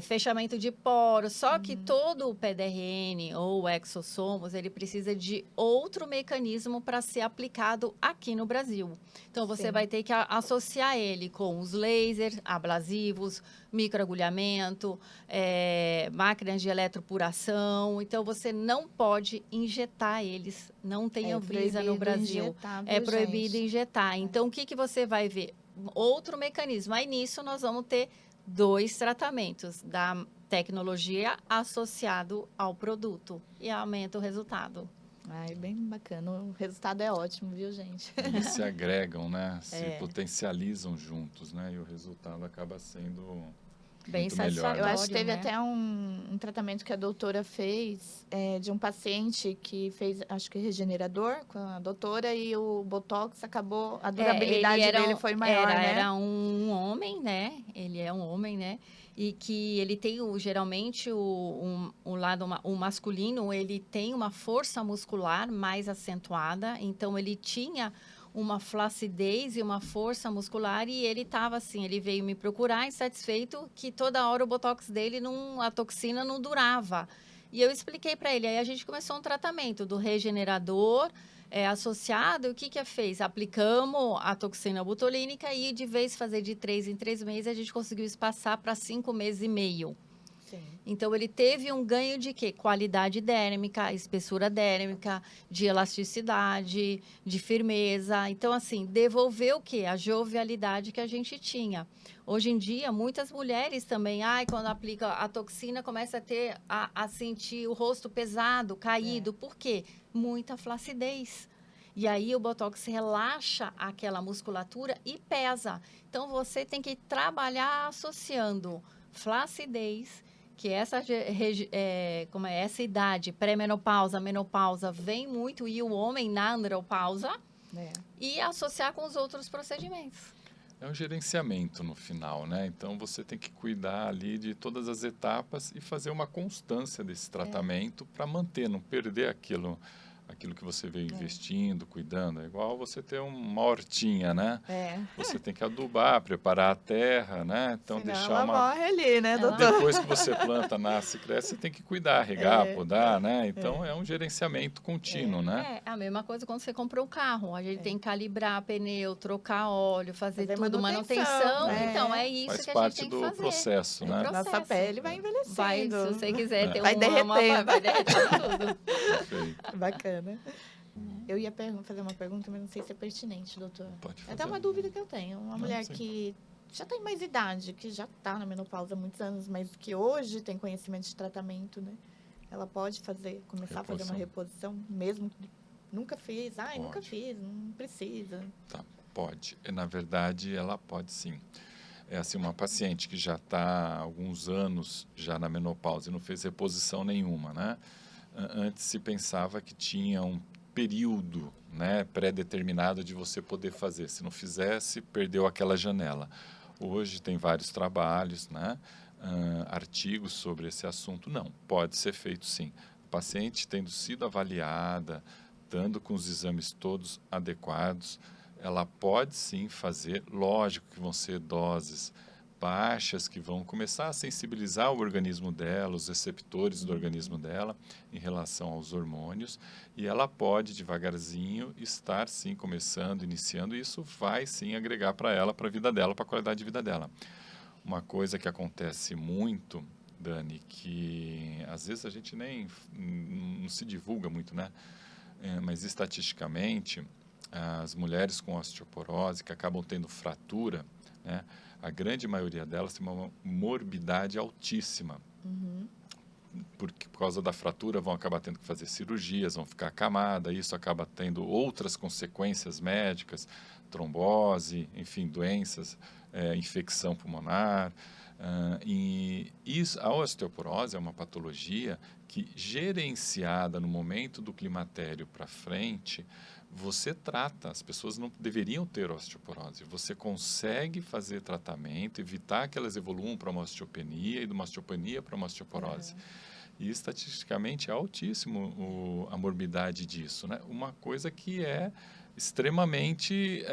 fechamento de poros, só que todo o PDRN ou o exossomos, ele precisa de outro mecanismo para ser aplicado aqui no Brasil. Então, você vai ter que associar ele com os lasers ablasivos, microagulhamento, máquinas de eletropuração. Então, você não pode injetar eles, não tem Anvisa no Brasil. É proibido injetar. Então, o que você vai ver? Outro mecanismo. Aí, nisso, nós vamos ter 2 tratamentos da tecnologia associado ao produto e aumenta o resultado. Ai, bem bacana. O resultado é ótimo, viu, gente? Eles se agregam, né? Se potencializam juntos, né? E o resultado acaba sendo bem muito melhor. Eu acho que teve né? até um tratamento que a doutora fez de um paciente que fez, acho que regenerador com a doutora e o Botox acabou, a durabilidade dele foi maior, né? Era um homem, né? Ele é um homem, né? E que ele tem, geralmente, o lado o masculino, ele tem uma força muscular mais acentuada. Então, ele tinha uma flacidez e uma força muscular e ele estava assim, ele veio me procurar insatisfeito que toda hora o Botox dele, a toxina não durava. E eu expliquei para ele. Aí a gente começou um tratamento do regenerador associado. O que fez? Aplicamos a toxina botulínica e de vez fazer de 3 em 3 meses, a gente conseguiu espaçar para 5 meses e meio. Sim. Então, ele teve um ganho de quê? Qualidade dérmica, espessura dérmica, de elasticidade, de firmeza. Então, assim, devolveu o quê? A jovialidade que a gente tinha. Hoje em dia, muitas mulheres também, quando aplica a toxina, começa a sentir o rosto pesado, caído. Por quê? Muita flacidez. E aí, o Botox relaxa aquela musculatura e pesa. Então, você tem que trabalhar associando flacidez, que essa idade, pré-menopausa, menopausa, vem muito, e o homem na andropausa, e associar com os outros procedimentos. É um gerenciamento no final, né? Então, você tem que cuidar ali de todas as etapas e fazer uma constância desse tratamento para manter, não perder aquilo que você veio investindo, cuidando. É igual você ter uma hortinha, né? Você tem que adubar, preparar a terra, né? Então, senão deixar ela morre ali, né, doutor? Depois que você planta, nasce, cresce, você tem que cuidar, regar, podar, né? Então, é um gerenciamento contínuo, né? É a mesma coisa quando você comprou um carro. A gente tem que calibrar pneu, trocar óleo, fazer tudo, manutenção. Então, é isso Faz que a gente parte tem que do fazer. processo, né? Nossa pele vai envelhecendo. Vai, se você quiser ter vai derretendo. vai derretendo tudo. Perfeito. Bacana. Eu ia fazer uma pergunta, mas não sei se é pertinente, doutor. Pode fazer. É até uma dúvida que eu tenho. Uma mulher que já tem mais idade, que já está na menopausa há muitos anos, mas que hoje tem conhecimento de tratamento, né? Ela pode começar a fazer uma reposição, mesmo que nunca fiz. Nunca fiz, não precisa. Tá, pode. Na verdade, ela pode sim. É assim, uma paciente que já está há alguns anos já na menopausa e não fez reposição nenhuma, né? Antes se pensava que tinha um período, né, pré-determinado de você poder fazer. Se não fizesse, perdeu aquela janela. Hoje tem vários trabalhos, né, artigos sobre esse assunto. Não, pode ser feito sim. A paciente tendo sido avaliada, estando com os exames todos adequados, ela pode sim fazer. Lógico que vão ser doses baixas que vão começar a sensibilizar o organismo dela, os receptores do organismo dela em relação aos hormônios, e ela pode devagarzinho estar sim começando, iniciando, e isso vai sim agregar para ela, para a vida dela, para a qualidade de vida dela. Uma coisa que acontece muito, Dani, que às vezes a gente nem não se divulga muito, né? Mas estatisticamente, as mulheres com osteoporose que acabam tendo fratura, né? A grande maioria delas tem uma morbidade altíssima. Por causa da fratura, vão acabar tendo que fazer cirurgias, vão ficar acamada, isso acaba tendo outras consequências médicas, trombose, enfim, doenças, infecção pulmonar. E isso, a osteoporose é uma patologia que, gerenciada no momento do climatério para frente, você trata. As pessoas não deveriam ter osteoporose. Você consegue fazer tratamento, evitar que elas evoluam para uma osteopenia e de uma osteopenia para uma osteoporose. E estatisticamente é altíssimo a morbidade disso, né? Uma coisa que é extremamente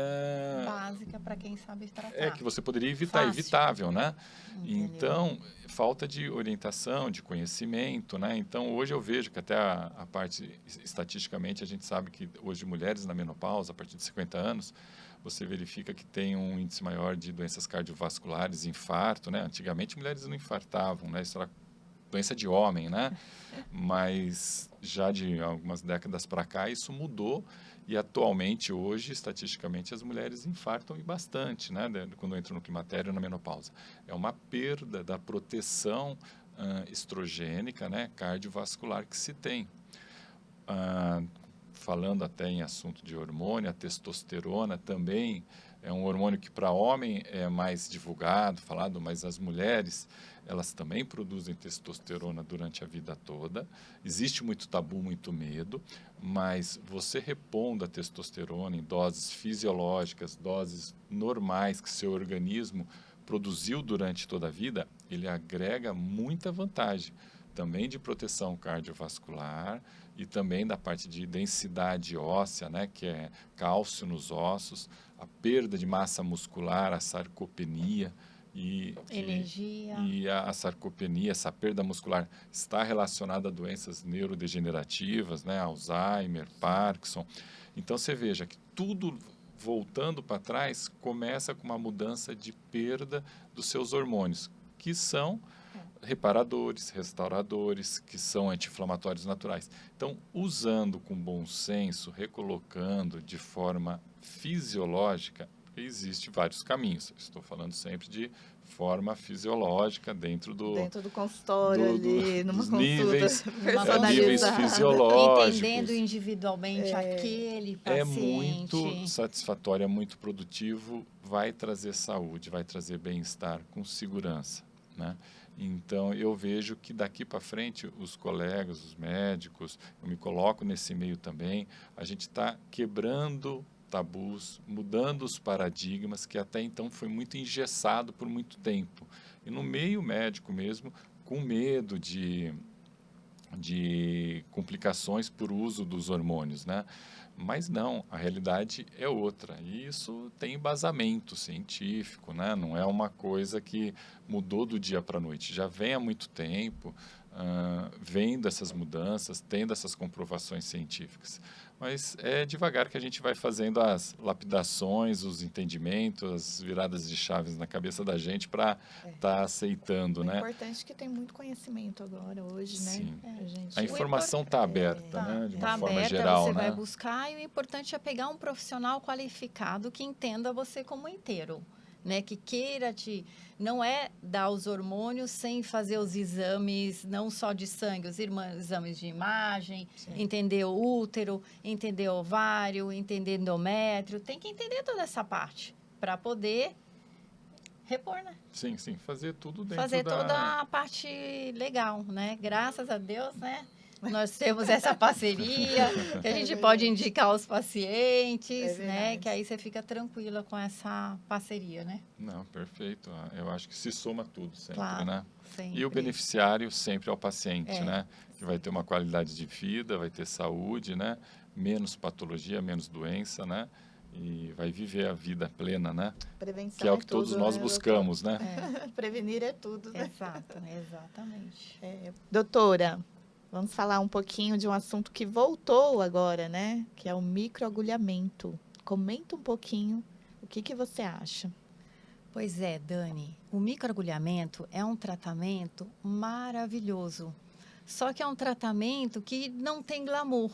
básica para quem sabe tratar. Que você poderia evitar, evitável, né? Entendeu? Então, falta de orientação, de conhecimento, né? Então, hoje eu vejo que até a parte, estatisticamente, a gente sabe que hoje mulheres na menopausa, a partir de 50 anos, você verifica que tem um índice maior de doenças cardiovasculares, infarto, né? Antigamente, mulheres não infartavam, né? Isso era doença de homem, né? Mas já de algumas décadas para cá, isso mudou. E atualmente, hoje, estatisticamente, as mulheres infartam e bastante, né, quando entram no climatério na menopausa. É uma perda da proteção estrogênica, né, cardiovascular que se tem. Falando até em assunto de hormônio, a testosterona também é um hormônio que para homem é mais divulgado, falado, mas as mulheres, elas também produzem testosterona durante a vida toda. Existe muito tabu, muito medo, mas você repondo a testosterona em doses fisiológicas, doses normais que seu organismo produziu durante toda a vida, ele agrega muita vantagem, também de proteção cardiovascular e também da parte de densidade óssea, né, que é cálcio nos ossos, a perda de massa muscular, a sarcopenia, Energia. E a sarcopenia, essa perda muscular, está relacionada a doenças neurodegenerativas, né? Alzheimer, Parkinson. Então, você veja que tudo, voltando para trás, começa com uma mudança de perda dos seus hormônios, que são reparadores, restauradores, que são anti-inflamatórios naturais. Então, usando com bom senso, recolocando de forma fisiológica, existem vários caminhos. Estou falando sempre de forma fisiológica dentro do consultório ali, numa dos consulta níveis personalizada. fisiológicos. Entendendo individualmente aquele É paciente. muito satisfatório, é muito produtivo, vai trazer saúde, vai trazer bem-estar com segurança, né? Então, eu vejo que daqui para frente, os colegas, os médicos, eu me coloco nesse meio também, a gente está quebrando tabus, mudando os paradigmas, que até então foi muito engessado por muito tempo. E no meio médico mesmo, com medo de complicações por uso dos hormônios, né? Mas não, a realidade é outra. E isso tem embasamento científico, né? Não é uma coisa que mudou do dia para a noite. Já vem há muito tempo, vendo essas mudanças, tendo essas comprovações científicas. Mas é devagar que a gente vai fazendo as lapidações, os entendimentos, as viradas de chaves na cabeça da gente para estar aceitando, né? É importante que tem muito conhecimento agora, hoje, Sim. né? A informação está aberta, né? De uma Tá forma aberta, geral, você né? vai buscar e o importante é pegar um profissional qualificado que entenda você como inteiro, né? Que queira não é dar os hormônios sem fazer os exames, não só de sangue, os exames de imagem, entender o útero, entender o ovário, entender endométrio, tem que entender toda essa parte para poder repor, né? Sim, fazer tudo dentro Fazer toda a parte legal, né? Graças a Deus, né? Nós temos essa parceria, que a gente pode indicar aos pacientes, né? Que aí você fica tranquila com essa parceria, né? Não, perfeito. Eu acho que se soma tudo sempre, Claro, né? sempre. E o beneficiário sempre é o paciente, né? Que vai ter uma qualidade de vida, vai ter saúde, né? Menos patologia, menos doença, né? E vai viver a vida plena, né? Prevenção que é o que todos tudo, nós né, buscamos, né? Prevenir é tudo, né? Exato, exatamente. Doutora, vamos falar um pouquinho de um assunto que voltou agora, né? Que é o microagulhamento. Comenta um pouquinho o que você acha. Pois é, Dani, o microagulhamento é um tratamento maravilhoso. Só que é um tratamento que não tem glamour,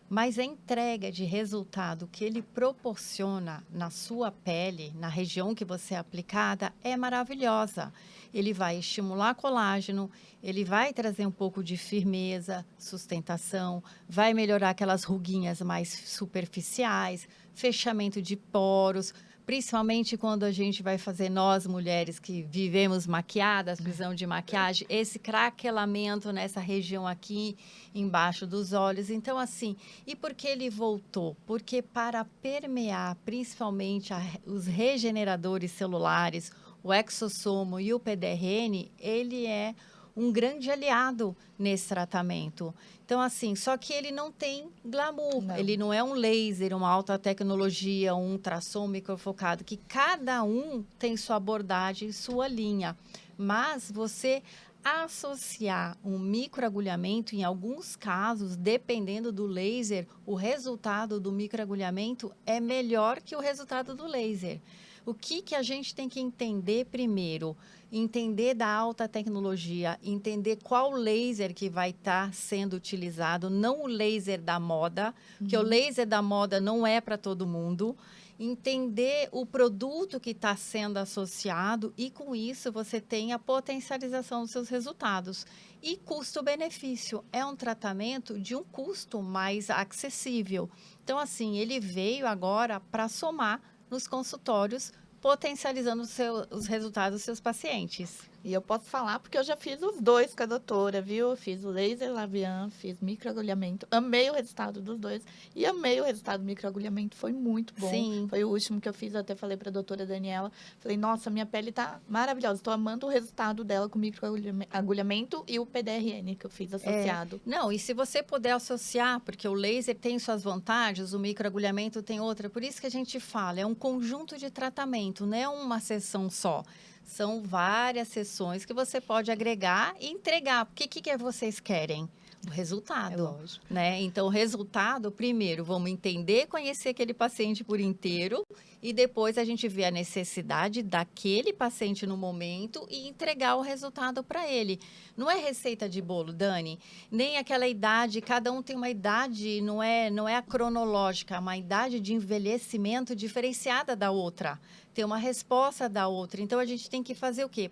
mas a entrega de resultado que ele proporciona na sua pele, na região que você é aplicada, é maravilhosa. Ele vai estimular colágeno, ele vai trazer um pouco de firmeza, sustentação, vai melhorar aquelas ruguinhas mais superficiais, fechamento de poros, principalmente quando a gente vai fazer, nós mulheres que vivemos maquiadas, precisamos de maquiagem, esse craquelamento nessa região aqui embaixo dos olhos. Então, assim, e por que ele voltou? Porque para permear principalmente os regeneradores celulares, o exossomo e o PDRN, ele é um grande aliado nesse tratamento. Então, assim, só que ele não tem glamour. Não. Ele não é um laser, uma alta tecnologia, um ultrassom microfocado, que cada um tem sua abordagem, sua linha. Mas você associar um microagulhamento, em alguns casos, dependendo do laser, o resultado do microagulhamento é melhor que o resultado do laser. O que a gente tem que entender primeiro? Entender da alta tecnologia, entender qual laser que vai estar sendo utilizado, não o laser da moda, porque o laser da moda não é para todo mundo. Entender o produto que está sendo associado e, com isso, você tem a potencialização dos seus resultados. E custo-benefício é um tratamento de um custo mais acessível. Então, assim, ele veio agora para somar nos consultórios, potencializando os resultados dos seus pacientes. E eu posso falar porque eu já fiz os dois com a doutora, viu? Eu fiz o laser labial, fiz microagulhamento. Amei o resultado dos dois. E amei o resultado do microagulhamento. Foi muito bom. Sim. Foi o último que eu fiz. Eu até falei para a doutora Daniela. Falei, nossa, minha pele tá maravilhosa. Estou amando o resultado dela com o microagulhamento e o PDRN que eu fiz associado. Não, e se você puder associar, porque o laser tem suas vantagens, o microagulhamento tem outra. Por isso que a gente fala, é um conjunto de tratamento, não é uma sessão só. São várias sessões que você pode agregar e entregar. O que vocês querem? O É resultado, lógico. né? Então, o resultado, primeiro, vamos entender, conhecer aquele paciente por inteiro e depois a gente vê a necessidade daquele paciente no momento e entregar o resultado para ele. Não é receita de bolo, Dani, nem aquela idade, cada um tem uma idade, não é a cronológica, é uma idade de envelhecimento diferenciada da outra. Tem uma resposta da outra. Então, a gente tem que fazer o quê?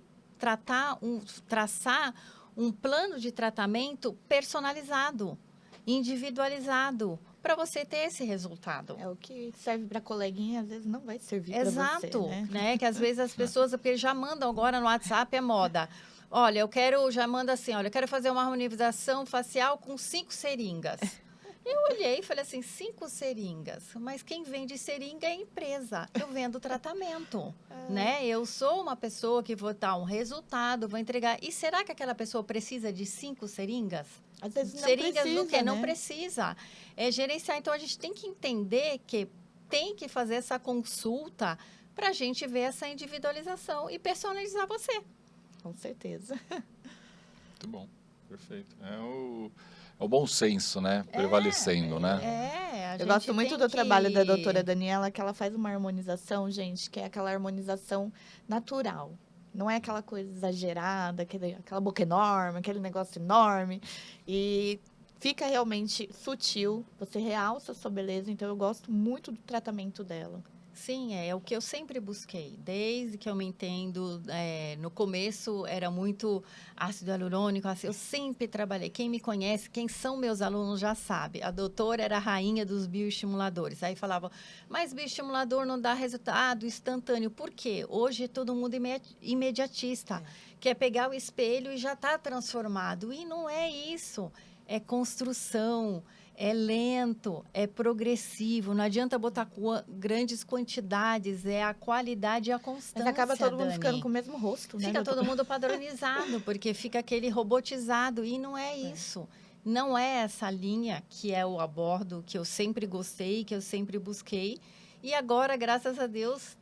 Traçar um plano de tratamento personalizado, individualizado, para você ter esse resultado. É o que serve para coleguinha, às vezes não vai servir para você, Exato, né? Que às vezes as pessoas, porque já mandam agora no WhatsApp, é moda. Olha, já manda assim, olha, eu quero fazer uma harmonização facial com 5 seringas. Eu olhei e falei assim, 5 seringas, mas quem vende seringa é a empresa. Eu vendo tratamento, né? Eu sou uma pessoa que vou dar um resultado, vou entregar. E será que aquela pessoa precisa de 5 seringas? Às vezes não Seringas precisa, do quê? Não né? precisa. É gerenciar. Então, a gente tem que entender que tem que fazer essa consulta para a gente ver essa individualização e personalizar você. Com certeza. Muito bom, perfeito. É o bom senso, né? Prevalecendo, né? A Eu gente gosto muito tem do trabalho da que- doutora Daniela, que ela faz uma harmonização, gente, que é aquela harmonização natural. Não é aquela coisa exagerada, aquela boca enorme, aquele negócio enorme. E fica realmente sutil, você realça a sua beleza. Então, eu gosto muito do tratamento dela. Sim, é o que eu sempre busquei, desde que eu me entendo. No começo era muito ácido hialurônico, assim, eu sempre trabalhei. Quem me conhece, quem são meus alunos já sabe. A doutora era a rainha dos bioestimuladores. Aí falava, mas bioestimulador não dá resultado instantâneo. Por quê? Hoje é todo mundo imediatista. Quer pegar o espelho e já está transformado. E não é isso. É construção. É lento, é progressivo, não adianta botar grandes quantidades, é a qualidade e a constância, Mas acaba todo mundo Dani. ficando com o mesmo rosto, né? Fica doutora? todo mundo padronizado, porque fica aquele robotizado, e não é isso. Não é essa linha que eu abordo, que eu sempre gostei, que eu sempre busquei. E agora, graças a Deus,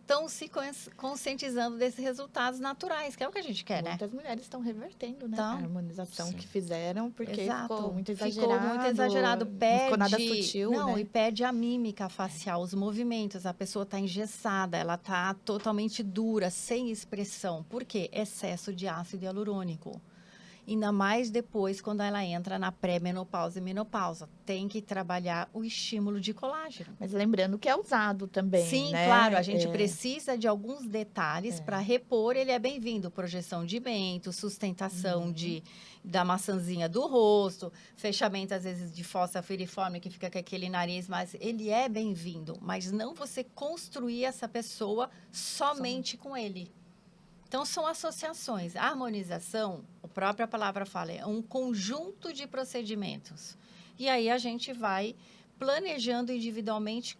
estão se conscientizando desses resultados naturais, que é o que a gente quer, né? Muitas mulheres estão revertendo, né? Então, a harmonização sim. que fizeram, porque Exato. ficou muito Ficou muito exagerado. não ficou nada sutil, Não, né? e perde a mímica facial, os movimentos. A pessoa está engessada, ela está totalmente dura, sem expressão. Por quê? Excesso de ácido hialurônico. Ainda mais depois, quando ela entra na pré-menopausa e menopausa. Tem que trabalhar o estímulo de colágeno. Mas lembrando que é usado também, Sim, né? claro, a gente precisa de alguns detalhes para repor, ele é bem-vindo. Projeção de mento, sustentação da maçãzinha do rosto, fechamento, às vezes, de fossa filiforme, que fica com aquele nariz, mas ele é bem-vindo. Mas não você construir essa pessoa somente com ele. Então, são associações. A harmonização, a própria palavra fala, é um conjunto de procedimentos. E aí, a gente vai planejando individualmente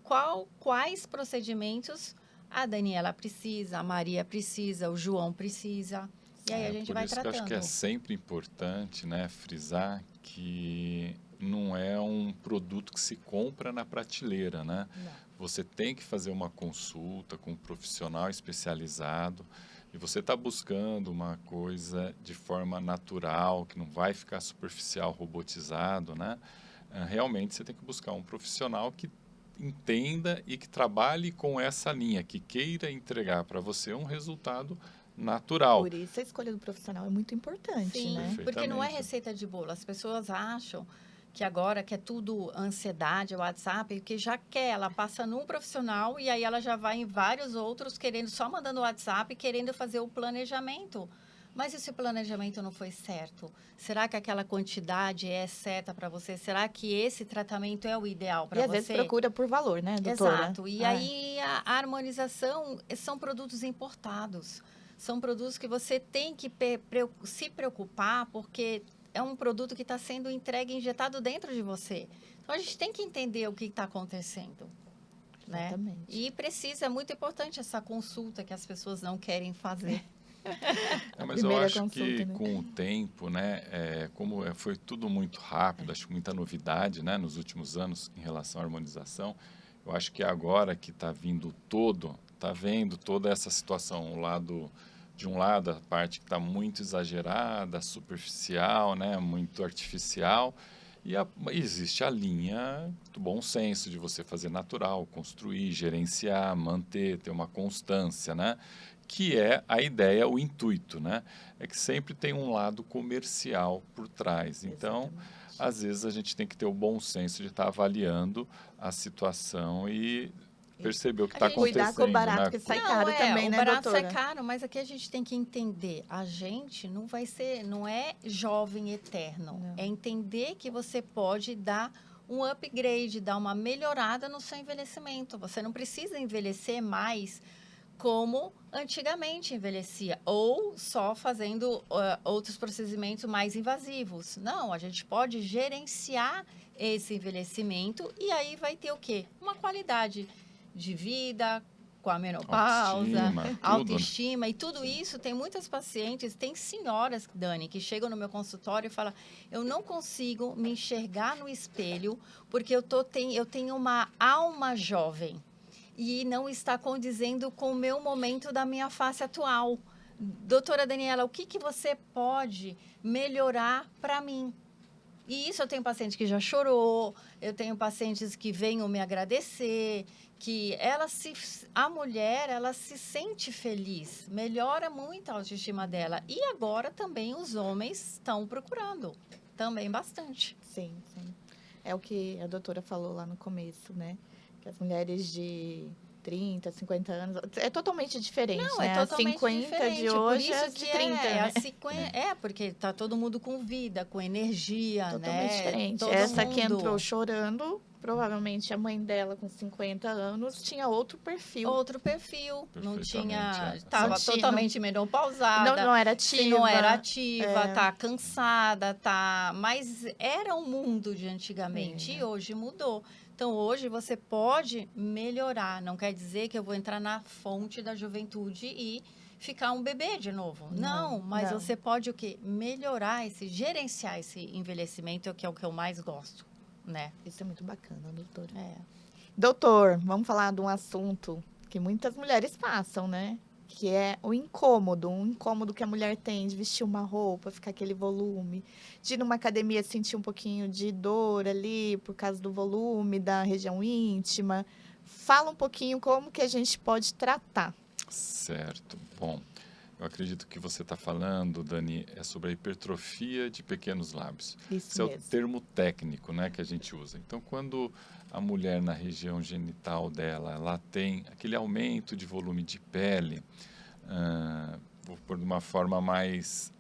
quais procedimentos a Daniela precisa, a Maria precisa, o João precisa. E aí, a gente por vai isso que eu tratando. acho que é sempre importante, né, frisar que não é um produto que se compra na prateleira, né? Não. Você tem que fazer uma consulta com um profissional especializado e você está buscando uma coisa de forma natural, que não vai ficar superficial, robotizado, né? Realmente você tem que buscar um profissional que entenda e que trabalhe com essa linha, que queira entregar para você um resultado natural. Por isso a escolha do profissional é muito importante, Sim, né? porque não é Perfeitamente. receita de bolo. As pessoas acham que agora que é tudo ansiedade, WhatsApp, que já quer, ela passa num profissional e aí ela já vai em vários outros querendo, só mandando WhatsApp, querendo fazer o planejamento. Mas e se o planejamento não foi certo? Será que aquela quantidade é certa para você? Será que esse tratamento é o ideal para E você? às vezes procura por valor, né, doutora? Exato. E aí a harmonização são produtos importados. São produtos que você tem que se preocupar, porque é um produto que está sendo entregue, injetado dentro de você. Então, a gente tem que entender o que está acontecendo. Né? Exatamente. E é muito importante essa consulta que as pessoas não querem fazer. Mas eu Primeira acho consulta, que né? com o tempo, né, como foi tudo muito rápido, acho que muita novidade, né, nos últimos anos em relação à harmonização, eu acho que agora que está vindo todo, está vendo toda essa situação, de um lado, a parte que está muito exagerada, superficial, né, muito artificial, e existe a linha do bom senso de você fazer natural, construir, gerenciar, manter, ter uma constância, né? Que é a ideia, o intuito, né? É que sempre tem um lado comercial por trás. Então, Exatamente. às vezes a gente tem que ter o bom senso de estar avaliando a situação e perceber o que A está gente Cuidar com o acontecendo, barato né? que sai Não, caro também, o né, barato sai doutora? caro, mas aqui a gente tem que entender, a gente não é jovem eterno, Não. é entender que você pode dar um upgrade, dar uma melhorada no seu envelhecimento. Você não precisa envelhecer mais como antigamente envelhecia, ou só fazendo outros procedimentos mais invasivos. Não, a gente pode gerenciar esse envelhecimento e aí vai ter o quê? Uma qualidade de vida com a menopausa, Autoestima, tudo, né? autoestima e tudo isso. Tem muitas pacientes, tem senhoras, Dani, que chegam no meu consultório e falam: eu não consigo me enxergar no espelho porque eu tenho uma alma jovem e não está condizendo com o meu momento da minha face atual. Doutora Daniela, o que você pode melhorar para mim? E isso eu tenho paciente que já chorou, eu tenho pacientes que venham me agradecer, que a mulher, ela se sente feliz, melhora muito a autoestima dela. E agora também os homens estão procurando, também bastante. Sim, sim. É o que a doutora falou lá no começo, né? Que as mulheres de 30, 50 anos é totalmente diferente, Não, né? é As totalmente 50 de diferente. Por hoje isso as de que 30, né? porque tá todo mundo com vida, com energia, Totalmente né? diferente. Todo Essa que entrou mundo. chorando, provavelmente a mãe dela com 50 anos tinha outro perfil. Outro perfil, não Perfeitamente, tinha, é. estava Não tinha- totalmente Não, menopausada, não era se não era ativa. ativa, tá cansada, tá, mas era o mundo de antigamente e Era. hoje mudou. Então hoje você pode melhorar, não quer dizer que eu vou entrar na fonte da juventude e ficar um bebê de novo. Não, mas não. você pode o quê? Melhorar gerenciar esse envelhecimento, que é o que eu mais gosto, né? Isso é muito bacana, doutora. É. Doutor, vamos falar de um assunto que muitas mulheres passam, né? Que é o incômodo, um incômodo que a mulher tem de vestir uma roupa, ficar aquele volume, de ir numa academia sentir um pouquinho de dor ali por causa do volume da região íntima. Fala um pouquinho como que a gente pode tratar. Certo. Bom, eu acredito que você está falando, Dani, é sobre a hipertrofia de pequenos lábios. Isso Esse é o mesmo. termo técnico, né, que a gente usa. Então, quando a mulher na região genital dela, ela tem aquele aumento de volume de pele, vou pôr de uma forma mais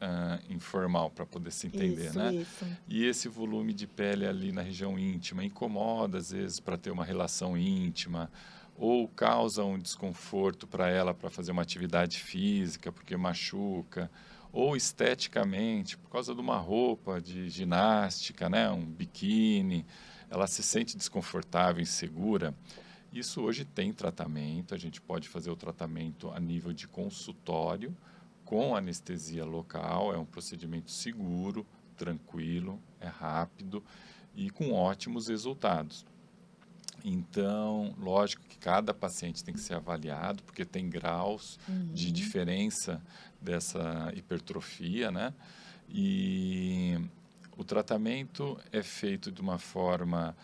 informal para poder se entender, né? Isso. E esse volume de pele ali na região íntima incomoda, às vezes, para ter uma relação íntima, ou causa um desconforto para ela para fazer uma atividade física, porque machuca, ou esteticamente, por causa de uma roupa de ginástica, né, um biquíni, ela se sente desconfortável, insegura. Isso hoje tem tratamento, a gente pode fazer o tratamento a nível de consultório, com anestesia local, é um procedimento seguro, tranquilo, é rápido e com ótimos resultados. Então, lógico que cada paciente tem que ser avaliado, porque tem graus de diferença dessa hipertrofia, né? E o tratamento é feito de uma forma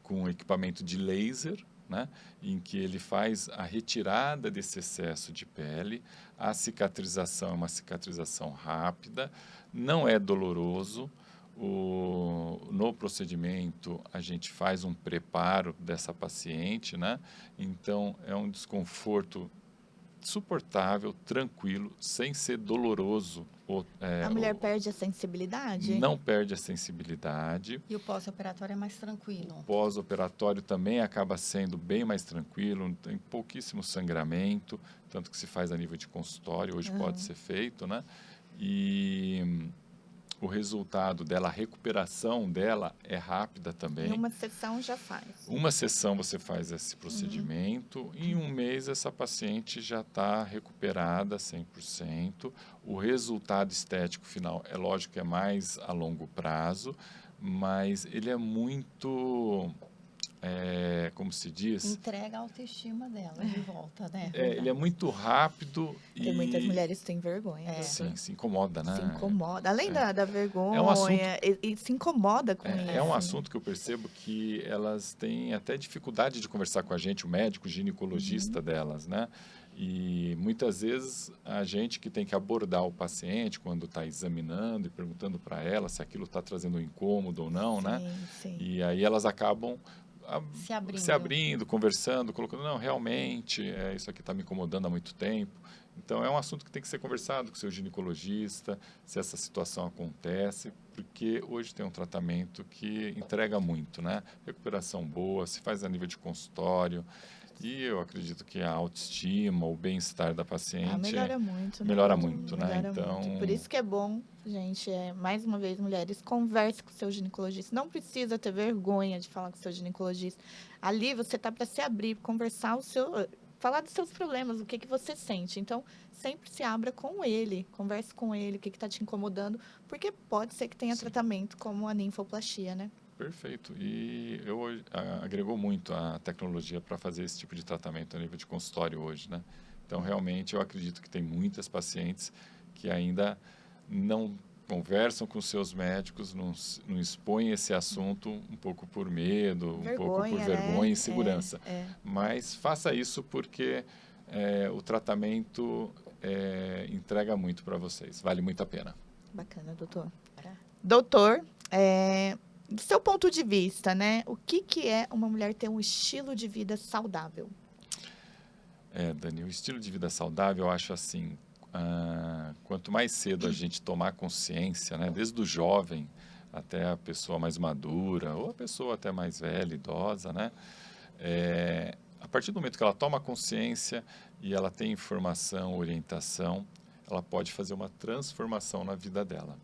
com equipamento de laser, né? Em que ele faz a retirada desse excesso de pele. A cicatrização é uma cicatrização rápida, não é doloroso. No procedimento, a gente faz um preparo dessa paciente, né? Então, é um desconforto suportável, tranquilo, sem ser doloroso. A mulher perde a sensibilidade? Não perde a sensibilidade. E o pós-operatório é mais tranquilo. O pós-operatório também acaba sendo bem mais tranquilo, tem pouquíssimo sangramento, tanto que se faz a nível de consultório, hoje pode ser feito, né? E o resultado dela, a recuperação dela é rápida também. Em uma sessão já faz. Uma sessão você faz esse procedimento, em um mês essa paciente já está recuperada 100%. O resultado estético final, é lógico que é mais a longo prazo, mas ele é muito, como se diz. Entrega a autoestima dela de volta, né? Ele é muito rápido Tem muitas mulheres que têm vergonha. Sim, se incomoda, né? Se incomoda. Além da vergonha, assunto, e se incomoda com isso. É um assunto que eu percebo que elas têm até dificuldade de conversar com a gente, o médico, o ginecologista delas, né? E muitas vezes a gente que tem que abordar o paciente quando está examinando e perguntando para ela se aquilo está trazendo um incômodo ou não, né? Sim. E aí elas acabam se abrindo, conversando, colocando, não, realmente, isso aqui está me incomodando há muito tempo. Então, é um assunto que tem que ser conversado com o seu ginecologista, se essa situação acontece, porque hoje tem um tratamento que entrega muito, né? Recuperação boa, se faz a nível de consultório, e eu acredito que a autoestima, o bem-estar da paciente melhora muito, né? Melhora muito, né? Melhora Então, muito. Por isso que é bom, gente, mais uma vez, mulheres, converse com o seu ginecologista. Não precisa ter vergonha de falar com o seu ginecologista. Ali você tá para se abrir, conversar falar dos seus problemas, o que você sente. Então, sempre se abra com ele, converse com ele, o que está te incomodando, porque pode ser que tenha tratamento como a ninfoplastia, né? Perfeito. E agregou muito a tecnologia para fazer esse tipo de tratamento a nível de consultório hoje, né? Então, realmente, eu acredito que tem muitas pacientes que ainda não conversam com seus médicos, não expõem esse assunto um pouco por medo, um pouco por vergonha e insegurança. Mas faça isso porque o tratamento entrega muito para vocês. Vale muito a pena. Bacana, doutor. Doutor, do seu ponto de vista, né? O que é uma mulher ter um estilo de vida saudável? Dani, o estilo de vida saudável, eu acho assim, quanto mais cedo a gente tomar consciência, né, desde o jovem até a pessoa mais madura, ou a pessoa até mais velha, idosa, né, a partir do momento que ela toma consciência e ela tem informação, orientação, ela pode fazer uma transformação na vida dela.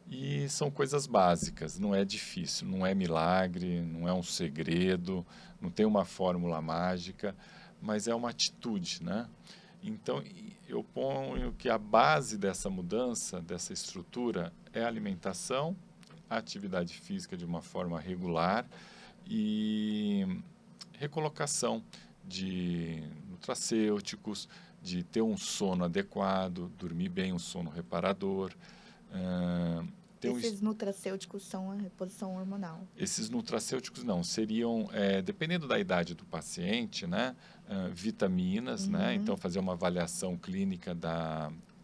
E são coisas básicas, não é difícil, não é milagre, não é um segredo, não tem uma fórmula mágica, mas é uma atitude, né? Então, eu ponho que a base dessa mudança, dessa estrutura, é a alimentação, a atividade física de uma forma regular e recolocação de nutracêuticos, de ter um sono adequado, dormir bem, um sono reparador. Esses nutracêuticos são a reposição hormonal? Esses nutracêuticos não, seriam, dependendo da idade do paciente, né, vitaminas, né, então fazer uma avaliação clínica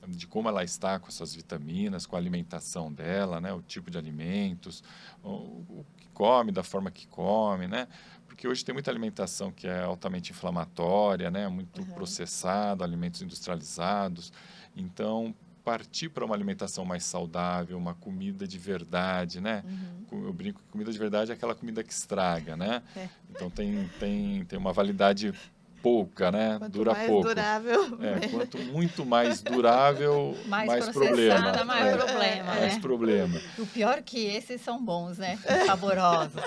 de como ela está com essas vitaminas, com a alimentação dela, né, o tipo de alimentos, o que come, da forma que come, né, porque hoje tem muita alimentação que é altamente inflamatória, né, muito processado, alimentos industrializados, então partir para uma alimentação mais saudável, uma comida de verdade, né? Eu brinco que comida de verdade é aquela comida que estraga, né? Então tem uma validade pouca, né? Dura pouco. Durável. Quanto muito mais durável, mais problema. Mais problema. O pior é que esses são bons, né? Saborosos.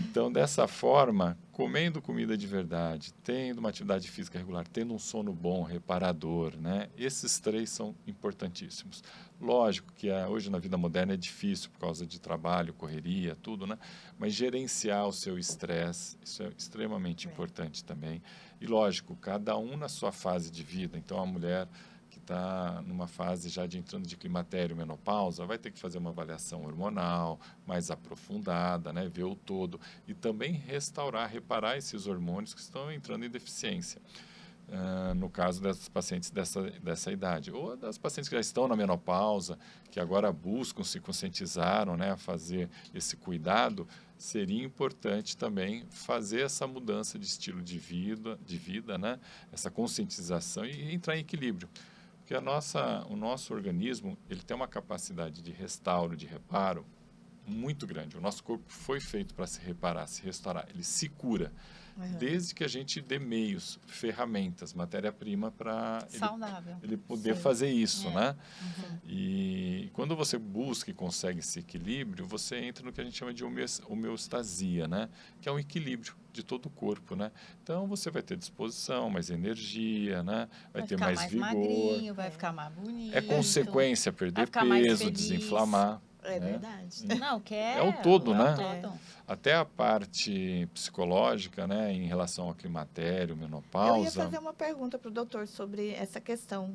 Então, dessa forma, comendo comida de verdade, tendo uma atividade física regular, tendo um sono bom, reparador, né? Esses três são importantíssimos. Lógico que hoje na vida moderna é difícil por causa de trabalho, correria, tudo, né? Mas gerenciar o seu estresse, isso é extremamente importante também. E lógico, cada um na sua fase de vida. Então, a mulher que está numa fase já de entrando de climatério, menopausa, vai ter que fazer uma avaliação hormonal mais aprofundada, né? Ver o todo e também reparar esses hormônios que estão entrando em deficiência. No caso das pacientes dessa idade, ou das pacientes que já estão na menopausa, que agora buscam, se conscientizaram, né, a fazer esse cuidado, seria importante também fazer essa mudança de estilo de vida, né, essa conscientização e entrar em equilíbrio. Porque o nosso organismo, ele tem uma capacidade de restauro, de reparo, muito grande. O nosso corpo foi feito para se reparar, se restaurar, ele se cura. Desde que a gente dê meios, ferramentas, matéria-prima para ele poder fazer isso, né? E quando você busca e consegue esse equilíbrio, você entra no que a gente chama de homeostasia, né? Que é um equilíbrio de todo o corpo, né? Então, você vai ter disposição, mais energia, né? Vai ter mais vigor. Magrinho, vai ficar mais bonito. É consequência perder peso, desinflamar. É né? verdade. Não, que é É o todo, né? todo. Até a parte psicológica, né, em relação ao climatério, Eu ia menopausa. fazer uma pergunta para o doutor sobre essa questão.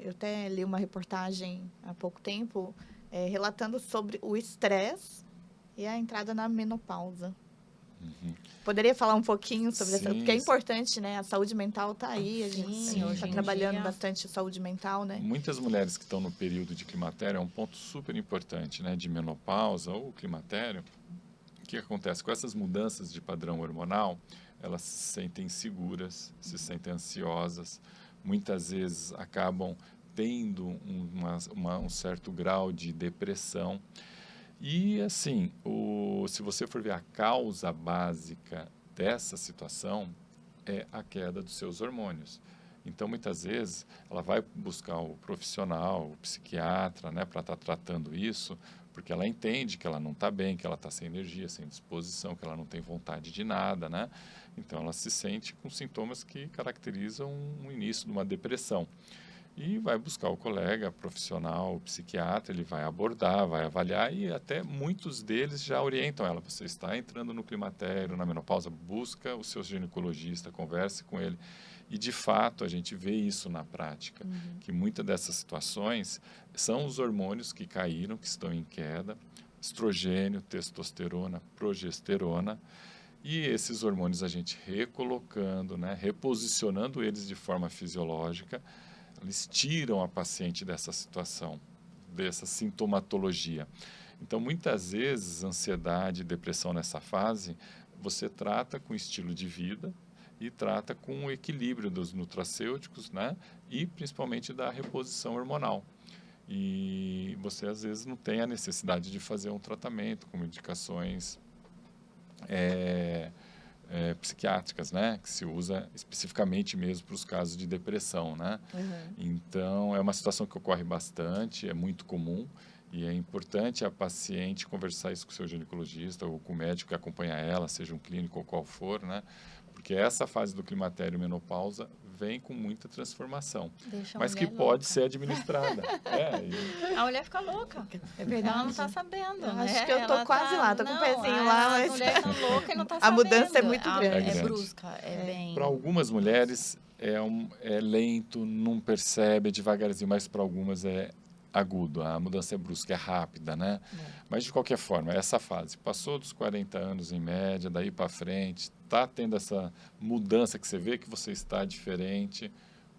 Eu até li uma reportagem há pouco tempo relatando sobre o estresse e a entrada na menopausa. Uhum. Poderia falar um pouquinho sobre essa? Porque é Sim, importante, né? A saúde mental está aí, a Sim, gente hoje está em trabalhando dia. bastante saúde mental, né? muitas mulheres que estão no período de climatério é um ponto super importante, né, de menopausa ou climatério. O que acontece com essas mudanças de padrão hormonal? Elas se sentem inseguras, se sentem ansiosas, muitas vezes acabam tendo um certo grau de depressão. E assim, se você for ver a causa básica dessa situação é a queda dos seus hormônios. Então, muitas vezes, ela vai buscar o profissional, o psiquiatra, né, para estar tratando isso, porque ela entende que ela não está bem, que ela está sem energia, sem disposição, que ela não tem vontade de nada, né? Então, ela se sente com sintomas que caracterizam o início de uma depressão. E vai buscar o colega profissional, o psiquiatra, ele vai abordar, vai avaliar e até muitos deles já orientam ela. Você está entrando no climatério, na menopausa, busca o seu ginecologista, converse com ele. E de fato a gente vê isso na prática, que muitas dessas situações são os hormônios que caíram, que estão em queda, estrogênio, testosterona, progesterona. E esses hormônios a gente recolocando, né, reposicionando eles de forma fisiológica, eles tiram a paciente dessa situação, dessa sintomatologia. Então, muitas vezes, ansiedade e depressão nessa fase, você trata com estilo de vida e trata com o equilíbrio dos nutracêuticos, né? E principalmente da reposição hormonal. E você, às vezes, não tem a necessidade de fazer um tratamento com medicações psiquiátricas, né? Que se usa especificamente mesmo para os casos de depressão, né? Então, é uma situação que ocorre bastante, é muito comum e é importante a paciente conversar isso com o seu ginecologista ou com o médico que acompanha ela, seja um clínico ou qual for, né? Porque essa fase do climatério e menopausa vem com muita transformação, Deixa a mas que mulher pode louca. ser administrada. A mulher fica louca. É verdade. Ela não está sabendo, Eu né? acho que eu tô Ela quase lá, tô com o pezinho lá, mas As mulheres estão loucas e não estão a sabendo. mudança é muito grande. É É grande. brusca, é bem... Para algumas mulheres é lento, não percebe, é devagarzinho, mas para algumas é agudo, a mudança é brusca, é rápida, né? Mas de qualquer forma, essa fase, passou dos 40 anos em média, daí para frente, está tendo essa mudança que você vê que você está diferente,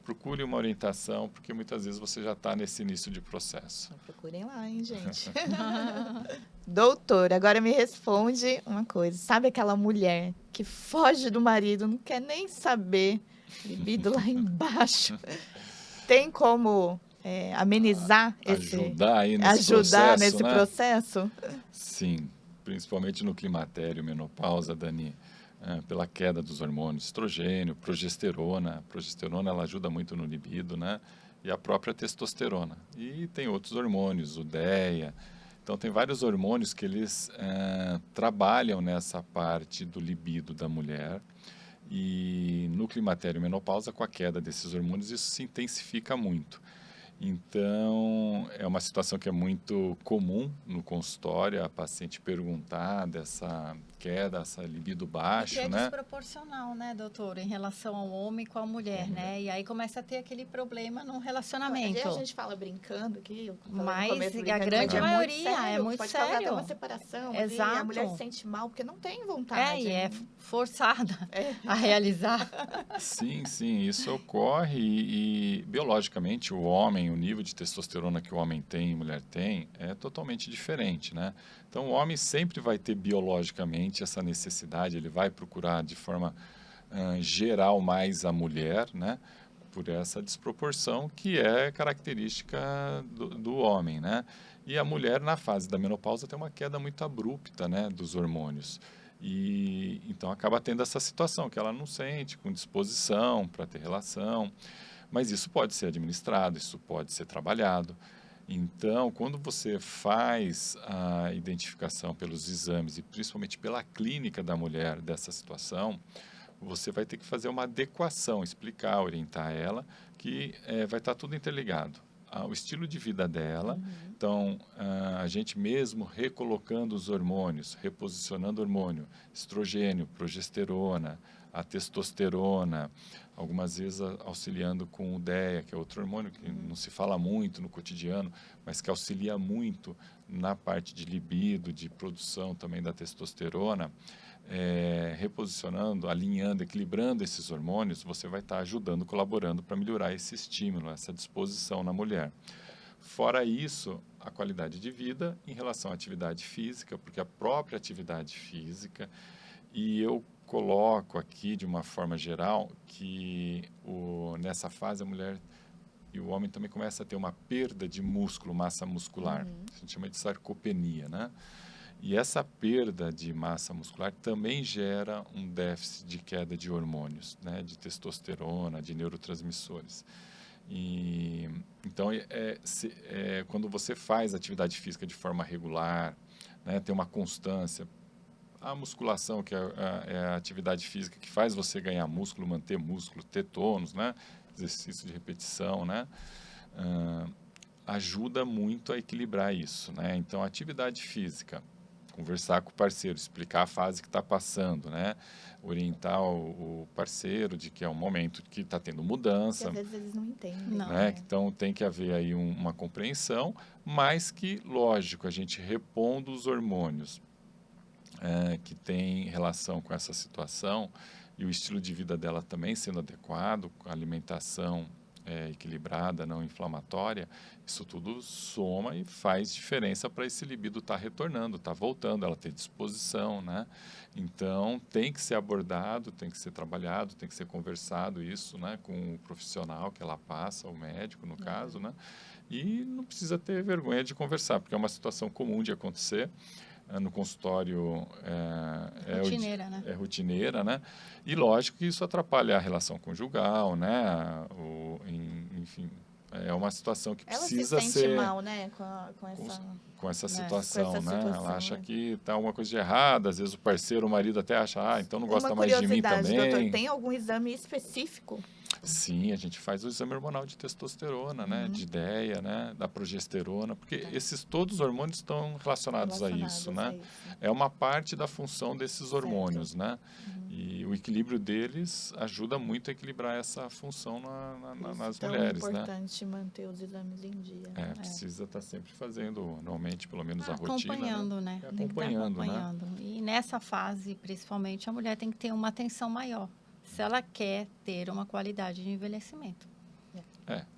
procure uma orientação, porque muitas vezes você já está nesse início de processo. Procurem lá, hein, gente. Doutor, agora me responde uma coisa. Sabe aquela mulher que foge do marido, não quer nem saber, libido lá embaixo? Tem como amenizar Ajudar aí nesse ajudar processo, nesse né? processo? Sim, principalmente no climatério, menopausa, Dani, pela queda dos hormônios, estrogênio, progesterona. A progesterona ela ajuda muito no libido, né? E a própria testosterona. E tem outros hormônios, o DEA. Então, tem vários hormônios que eles trabalham nessa parte do libido da mulher. E no climatério e menopausa, com a queda desses hormônios, isso se intensifica muito. Então, é uma situação que é muito comum no consultório, a paciente perguntar dessa queda, essa libido E que baixo, é né? desproporcional, né, doutor, em relação ao homem com a mulher, né? E aí começa a ter aquele problema no relacionamento. A gente fala brincando aqui, eu falei no Mas começo, a brincando, grande mas maioria é muito pode causar até sério. uma separação. Ali, a Exato. mulher se sente mal porque não tem vontade. E é né? forçada a realizar. Sim, sim, isso ocorre e biologicamente o homem, o nível de testosterona que o homem tem e mulher tem é totalmente diferente, né? Então o homem sempre vai ter biologicamente essa necessidade, ele vai procurar de forma geral mais a mulher, né? Por essa desproporção que é característica do homem, né? E a mulher na fase da menopausa tem uma queda muito abrupta, né, dos hormônios. E então acaba tendo essa situação que ela não sente com disposição para ter relação, mas isso pode ser administrado, isso pode ser trabalhado. Então, quando você faz a identificação pelos exames e principalmente pela clínica da mulher dessa situação, você vai ter que fazer uma adequação, explicar, orientar ela que vai estar tudo interligado. o estilo de vida dela. Então, a gente mesmo recolocando os hormônios, reposicionando hormônio, estrogênio, progesterona, a testosterona, algumas vezes auxiliando com o DEA, que é outro hormônio que não se fala muito no cotidiano, mas que auxilia muito na parte de libido, de produção também da testosterona. Reposicionando, alinhando, equilibrando esses hormônios, você vai estar ajudando, colaborando para melhorar esse estímulo, essa disposição na mulher. Fora isso, a qualidade de vida em relação à atividade física, porque a própria atividade física, e eu coloco aqui de uma forma geral que nessa fase a mulher e o homem também começa a ter uma perda de músculo, massa muscular. A gente chama de sarcopenia, né? E essa perda de massa muscular também gera um déficit de queda de hormônios, né? De testosterona, de neurotransmissores. Então, quando você faz atividade física de forma regular, né? Tem uma constância. A musculação, que é a atividade física que faz você ganhar músculo, manter músculo, ter tônus, né? Exercício de repetição, né? Ajuda muito a equilibrar isso, né? Então, a atividade física, conversar com o parceiro, explicar a fase que está passando, né? Orientar o parceiro de que é um momento que está tendo mudança. Porque às vezes eles não entendem. Não. Né? Então, tem que haver aí uma compreensão, mas que, lógico, a gente repondo os hormônios que tem relação com essa situação e o estilo de vida dela também sendo adequado, com a alimentação equilibrada, não inflamatória, isso tudo soma e faz diferença para esse libido estar retornando, estar voltando, ela ter disposição, né? Então, tem que ser abordado, tem que ser trabalhado, tem que ser conversado isso, né, com o profissional que ela passa, o médico, no caso, né? E não precisa ter vergonha de conversar, porque é uma situação comum de acontecer. No consultório Rotineira, né? É rotineira, né? E lógico que isso atrapalha a relação conjugal, né? Enfim, é uma situação que Ela precisa se sente ser mal, né, com essa... com essa É, situação, com essa né? situação, Ela acha é. que está alguma coisa de errado, às vezes o parceiro, o marido até acha, então não gosta Uma mais de mim curiosidade, doutor, também. tem algum exame específico? Sim, a gente faz o exame hormonal de testosterona, né? De DEA, né? Da progesterona, porque todos os hormônios estão relacionados a isso, né? É uma parte da função desses hormônios, né? E o equilíbrio deles ajuda muito a equilibrar essa função nas mulheres, né? É importante manter os exames em dia. Precisa estar sempre fazendo, normalmente, pelo menos a rotina, Acompanhando, né? É Tem que estar acompanhando, né? acompanhando. E nessa fase, principalmente, a mulher tem que ter uma atenção maior, se ela quer ter uma qualidade de envelhecimento.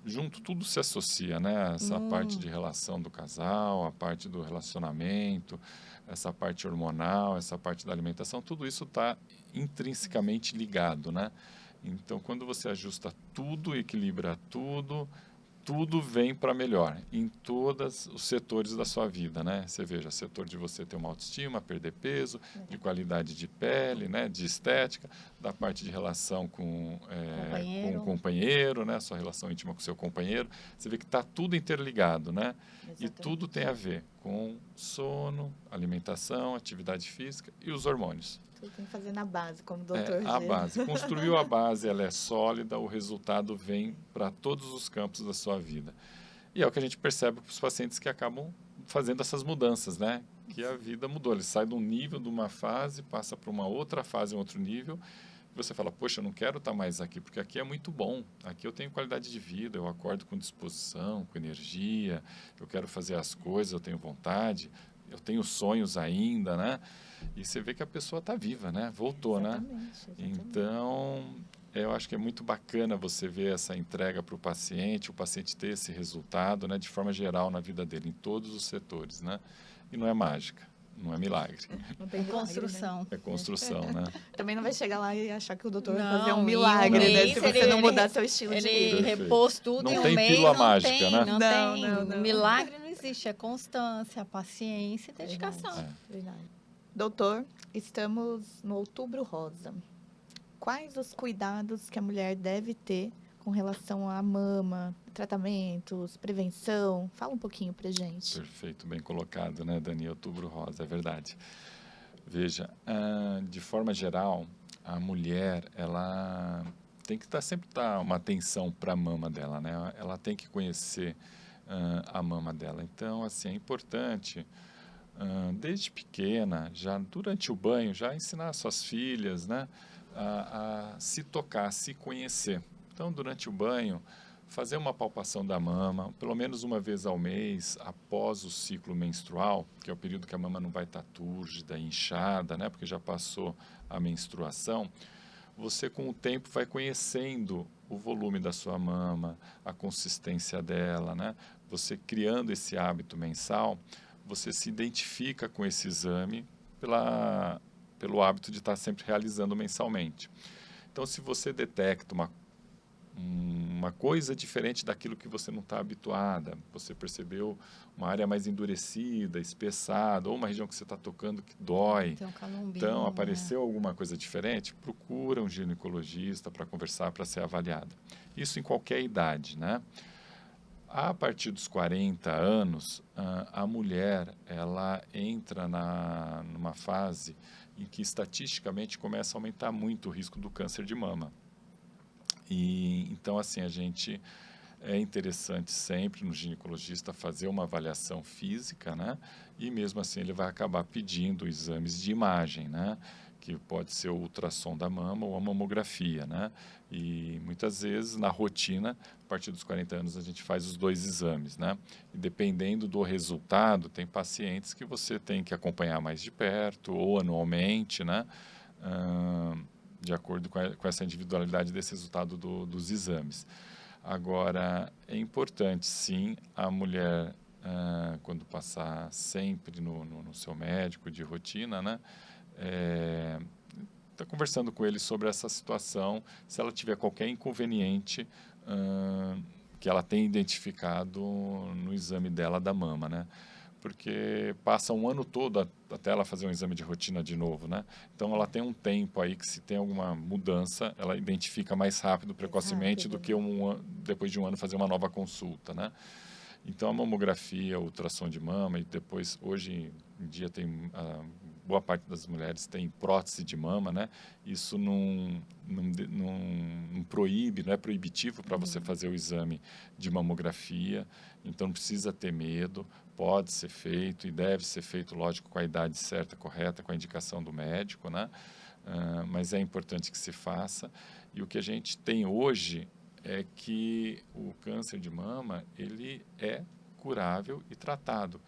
Junto tudo se associa, né? Essa parte de relação do casal, a parte do relacionamento, essa parte hormonal, essa parte da alimentação, tudo isso está intrinsecamente ligado, né? Então, quando você ajusta tudo, equilibra tudo, tudo vem para melhor em todos os setores da sua vida, né? Você veja, setor de você ter uma autoestima, perder peso, de qualidade de pele, né? De estética, da parte de relação com o companheiro, né? Sua relação íntima com o seu companheiro. Você vê que está tudo interligado, né? Exatamente. E tudo tem a ver com sono, alimentação, atividade física e os hormônios. Tudo tem que fazer na base, como o doutor A base. Construiu a base, ela é sólida, o resultado vem para todos os campos da sua vida. E é o que a gente percebe com os pacientes que acabam fazendo essas mudanças, né? Que a vida mudou. Ele sai de um nível, de uma fase, passa para uma outra fase, um outro nível. E você fala, poxa, eu não quero estar mais aqui, porque aqui é muito bom. Aqui eu tenho qualidade de vida, eu acordo com disposição, com energia, eu quero fazer as coisas, eu tenho vontade, eu tenho sonhos ainda, né? E você vê que a pessoa está viva, né? Voltou, exatamente. Então, eu acho que é muito bacana você ver essa entrega para o paciente ter esse resultado, né? De forma geral na vida dele, em todos os setores, né? E não é mágica, não é milagre. Não tem milagre, construção. Né? É construção, né? Também não vai chegar lá e achar que o doutor vai fazer um milagre, né? Se você não mudar seu estilo de vida. Ele repôs tudo não em um tem mês, pílula não mágica, tem, né? Não tem. Não. Milagre não existe, é constância, paciência e dedicação. Verdade. Doutor, estamos no Outubro Rosa. Quais os cuidados que a mulher deve ter com relação à mama, tratamentos, prevenção? Fala um pouquinho pra gente. Perfeito, bem colocado, né, Dani? Outubro Rosa, é verdade. Veja, de forma geral, a mulher, ela tem que sempre dar uma atenção para a mama dela, né? Ela tem que conhecer a mama dela. Então, assim, é importante, desde pequena, já durante o banho, já ensinar suas filhas, né, a se tocar, a se conhecer. Então, durante o banho, fazer uma palpação da mama, pelo menos uma vez ao mês, após o ciclo menstrual, que é o período que a mama não vai estar túrgida, inchada, né, porque já passou a menstruação. Você, com o tempo, vai conhecendo o volume da sua mama, a consistência dela, né? Você criando esse hábito mensal, você se identifica com esse exame pelo hábito de estar sempre realizando mensalmente. Então, se você detecta uma coisa diferente daquilo que você não está habituada, você percebeu uma área mais endurecida, espessada, ou uma região que você está tocando que dói, Tem um calombinho, então apareceu alguma coisa diferente, procura um ginecologista para conversar, para ser avaliada. Isso em qualquer idade, né? A partir dos 40 anos, a mulher ela entra numa fase em que estatisticamente começa a aumentar muito o risco do câncer de mama. E então, assim, é interessante sempre no ginecologista fazer uma avaliação física, né? E mesmo assim ele vai acabar pedindo exames de imagem, né? Que pode ser o ultrassom da mama ou a mamografia, né? E muitas vezes na rotina, a partir dos 40 anos, a gente faz os dois exames, né? E dependendo do resultado, tem pacientes que você tem que acompanhar mais de perto ou anualmente, né? De acordo com essa individualidade desse resultado dos exames. Agora, é importante, sim, a mulher, quando passar sempre no seu médico de rotina, né, tá conversando com ele sobre essa situação, se ela tiver qualquer inconveniente que ela tenha identificado no exame dela da mama, né? Porque passa um ano todo até ela fazer um exame de rotina de novo, né? Então, ela tem um tempo aí que, se tem alguma mudança, ela identifica mais rápido, precocemente, do que depois de um ano fazer uma nova consulta, né? Então, a mamografia, o ultrassom de mama, e depois, hoje em dia, boa parte das mulheres tem prótese de mama, né? Isso não proíbe, não é proibitivo para você fazer o exame de mamografia, então não precisa ter medo, pode ser feito e deve ser feito, lógico, com a idade certa, correta, com a indicação do médico, né? Mas é importante que se faça. E o que a gente tem hoje é que o câncer de mama, ele é curável e tratado,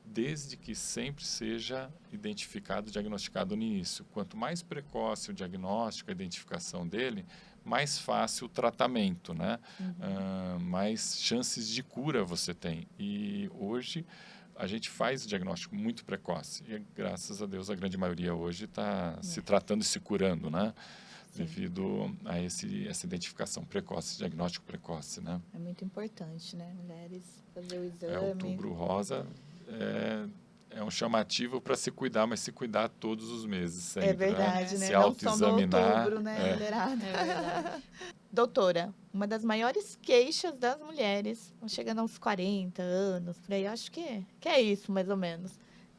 desde que sempre seja identificado, diagnosticado no início. Quanto mais precoce o diagnóstico, a identificação dele, mais fácil o tratamento, né? Mais chances de cura você tem. E hoje a gente faz o diagnóstico muito precoce. E, graças a Deus, a grande maioria hoje está se tratando e se curando, né? Sim. Devido a essa identificação precoce, diagnóstico precoce, né? É muito importante, né? Mulheres fazer o exame. Outubro Rosa é um chamativo para se cuidar, mas se cuidar todos os meses, sempre. É verdade, né? Se Não só no autoexaminar. outubro, né, mulherada? É verdade. Doutora, uma das maiores queixas das mulheres, chegando aos 40 anos, por aí, acho que é isso, mais ou menos.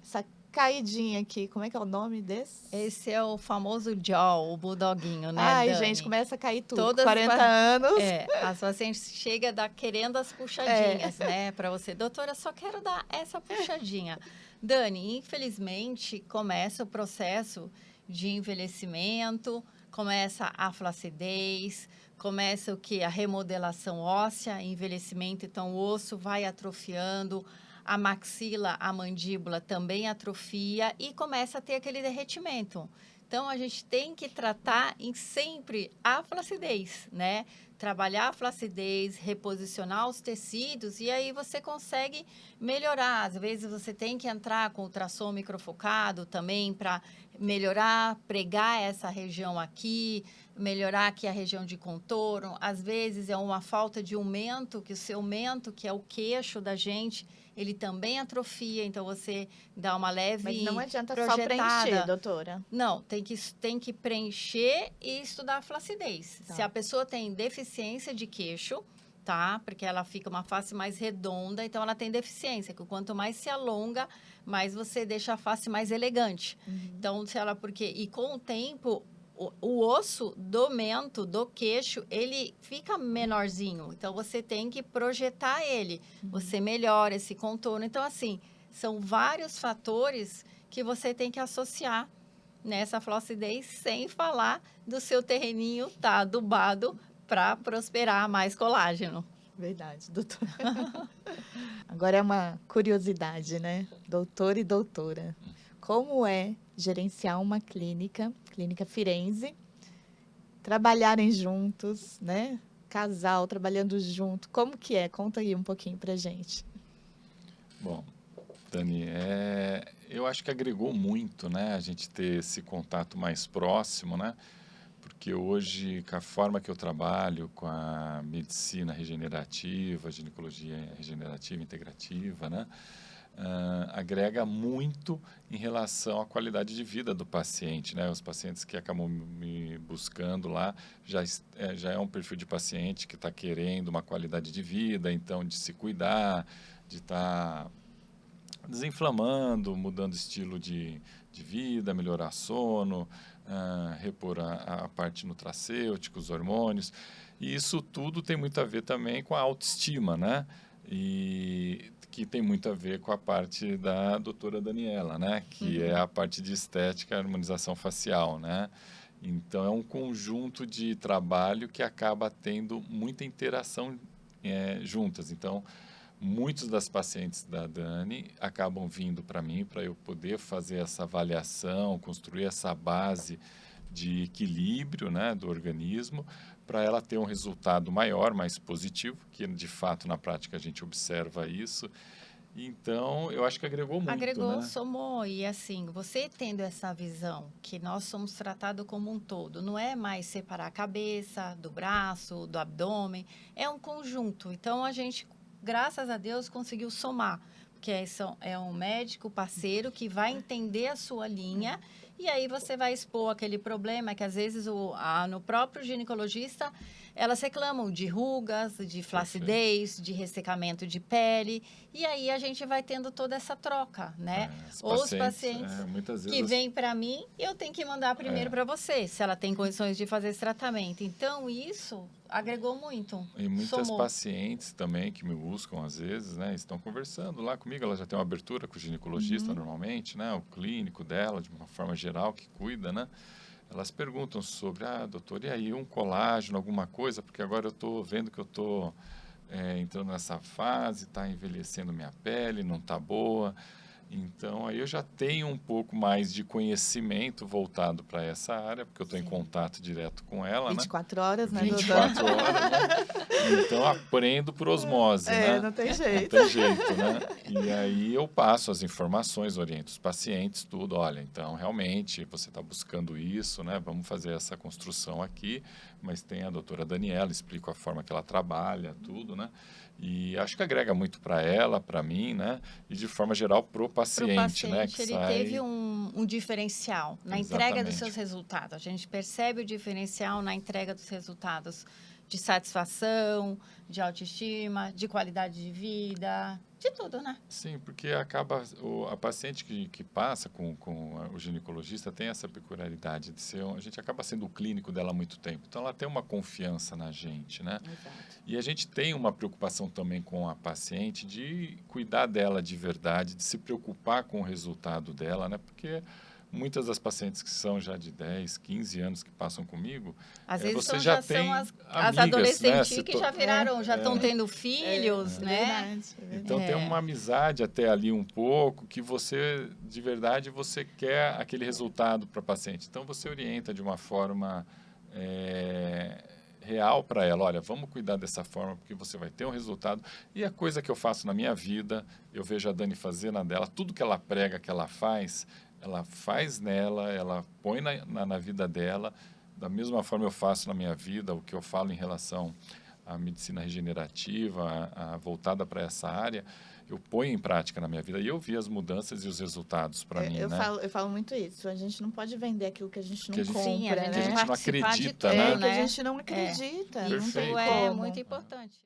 Essa caidinha aqui, como é que é o nome desse? Esse é o famoso jaw, o bulldoguinho, né, Ai, Dani? gente, começa a cair tudo. Todas 40 anos. as pacientes chegam querendo as puxadinhas, né, para você. Doutora, só quero dar essa puxadinha. Dani, infelizmente, começa o processo de envelhecimento, começa a flacidez, começa o que? A remodelação óssea, envelhecimento, então o osso vai atrofiando, a maxila, a mandíbula também atrofia e começa a ter aquele derretimento. Então, a gente tem que tratar sempre a flacidez, né? Trabalhar a flacidez, reposicionar os tecidos e aí você consegue melhorar. Às vezes, você tem que entrar com ultrassom microfocado também para melhorar, pregar essa região aqui, melhorar aqui a região de contorno. Às vezes, é uma falta de um mento, que o seu mento, que é o queixo da gente, ele também atrofia, então você dá uma leve Mas não adianta projetada. só preencher, doutora. Não, tem que preencher e estudar a flacidez. Tá. Se a pessoa tem deficiência de queixo, tá? Porque ela fica uma face mais redonda, então ela tem deficiência, que quanto mais se alonga, mais você deixa a face mais elegante. Então, e com o tempo, o osso do mento, do queixo, ele fica menorzinho. Então, você tem que projetar ele. Você melhora esse contorno. Então, assim, são vários fatores que você tem que associar nessa flossidez, sem falar do seu terreninho tá adubado para prosperar mais colágeno. Verdade, doutora. Agora é uma curiosidade, né? Doutor e doutora. Como é gerenciar uma clínica Firenze, trabalharem juntos, né? Casal trabalhando junto. Como que é? Conta aí um pouquinho pra gente. Bom, Dani, eu acho que agregou muito, né, a gente ter esse contato mais próximo, né? Porque hoje, com a forma que eu trabalho, com a medicina regenerativa, ginecologia regenerativa, integrativa, né? Agrega muito em relação à qualidade de vida do paciente, né? Os pacientes que acabam me buscando lá já é um perfil de paciente que está querendo uma qualidade de vida, então de se cuidar, de estar desinflamando, mudando estilo de vida, melhorar sono, repor a parte nutracêutica, os hormônios. E isso tudo tem muito a ver também com a autoestima, né? E que tem muito a ver com a parte da doutora Daniela, né? Que é a parte de estética, harmonização facial, né? Então, é um conjunto de trabalho que acaba tendo muita interação juntas. Então, muitos das pacientes da Dani acabam vindo para mim para eu poder fazer essa avaliação, construir essa base de equilíbrio, né, do organismo, para ela ter um resultado maior, mais positivo, que de fato na prática a gente observa isso. Então, eu acho que agregou muito, Agregou, né? somou. E assim, você tendo essa visão que nós somos tratados como um todo, não é mais separar a cabeça do braço, do abdômen, é um conjunto. Então, a gente, graças a Deus, conseguiu somar. Porque é um médico parceiro que vai entender a sua linha e aí você vai expor aquele problema que às vezes no próprio ginecologista elas reclamam de rugas, de flacidez, de ressecamento de pele e aí a gente vai tendo toda essa troca, né? Ou os pacientes muitas vezes que vêm para mim, eu tenho que mandar primeiro para você, se ela tem condições de fazer esse tratamento. Então, isso agregou muito. E muitas somou. pacientes também que me buscam às vezes, né, estão conversando lá comigo, ela já tem uma abertura com o ginecologista normalmente, né, o clínico dela, de uma forma geral, que cuida, né? Elas perguntam sobre, doutor, e aí um colágeno, alguma coisa, porque agora eu estou vendo que eu estou entrando nessa fase, está envelhecendo minha pele, não está boa. Então, aí eu já tenho um pouco mais de conhecimento voltado para essa área, porque eu estou em contato direto com ela, 24 horas, né, doutor? 24 horas, né? Então, aprendo por osmose, né? Não tem jeito. Não tem jeito, né? E aí eu passo as informações, oriento os pacientes, tudo. Olha, então, realmente, você está buscando isso, né? Vamos fazer essa construção aqui, mas tem a doutora Daniela, explico a forma que ela trabalha, tudo, né? E acho que agrega muito para ela, para mim, né? E de forma geral para o paciente, né? Que Ele sai... teve um diferencial na entrega dos seus resultados. A gente percebe o diferencial na entrega dos resultados de satisfação, de autoestima, de qualidade de vida, de tudo, né? Sim, porque acaba a paciente que passa com o ginecologista tem essa peculiaridade de ser, a gente acaba sendo o clínico dela há muito tempo. Então, ela tem uma confiança na gente, né? Exato. E a gente tem uma preocupação também com a paciente de cuidar dela de verdade, de se preocupar com o resultado dela, né? Porque muitas das pacientes que são já de 10, 15 anos que passam comigo, às vezes você já tem são as amigas, adolescentes né? que já viraram, já estão tendo filhos, né? Verdade. Então tem uma amizade até ali um pouco que você, de verdade, você quer aquele resultado para a paciente. Então você orienta de uma forma real para ela, olha, vamos cuidar dessa forma porque você vai ter um resultado. E a coisa que eu faço na minha vida, eu vejo a Dani fazer na dela, tudo que ela prega, que ela faz nela, ela põe na vida dela. Da mesma forma eu faço na minha vida, o que eu falo em relação à medicina regenerativa, voltada para essa área, eu ponho em prática na minha vida. E eu vi as mudanças e os resultados para mim, né? Eu falo muito isso. A gente não pode vender aquilo que a gente não compra, Sim, a né? gente Que a gente não participar de acredita, tudo, né? Que a gente não acredita. Não Perfeito. tem é como. muito importante.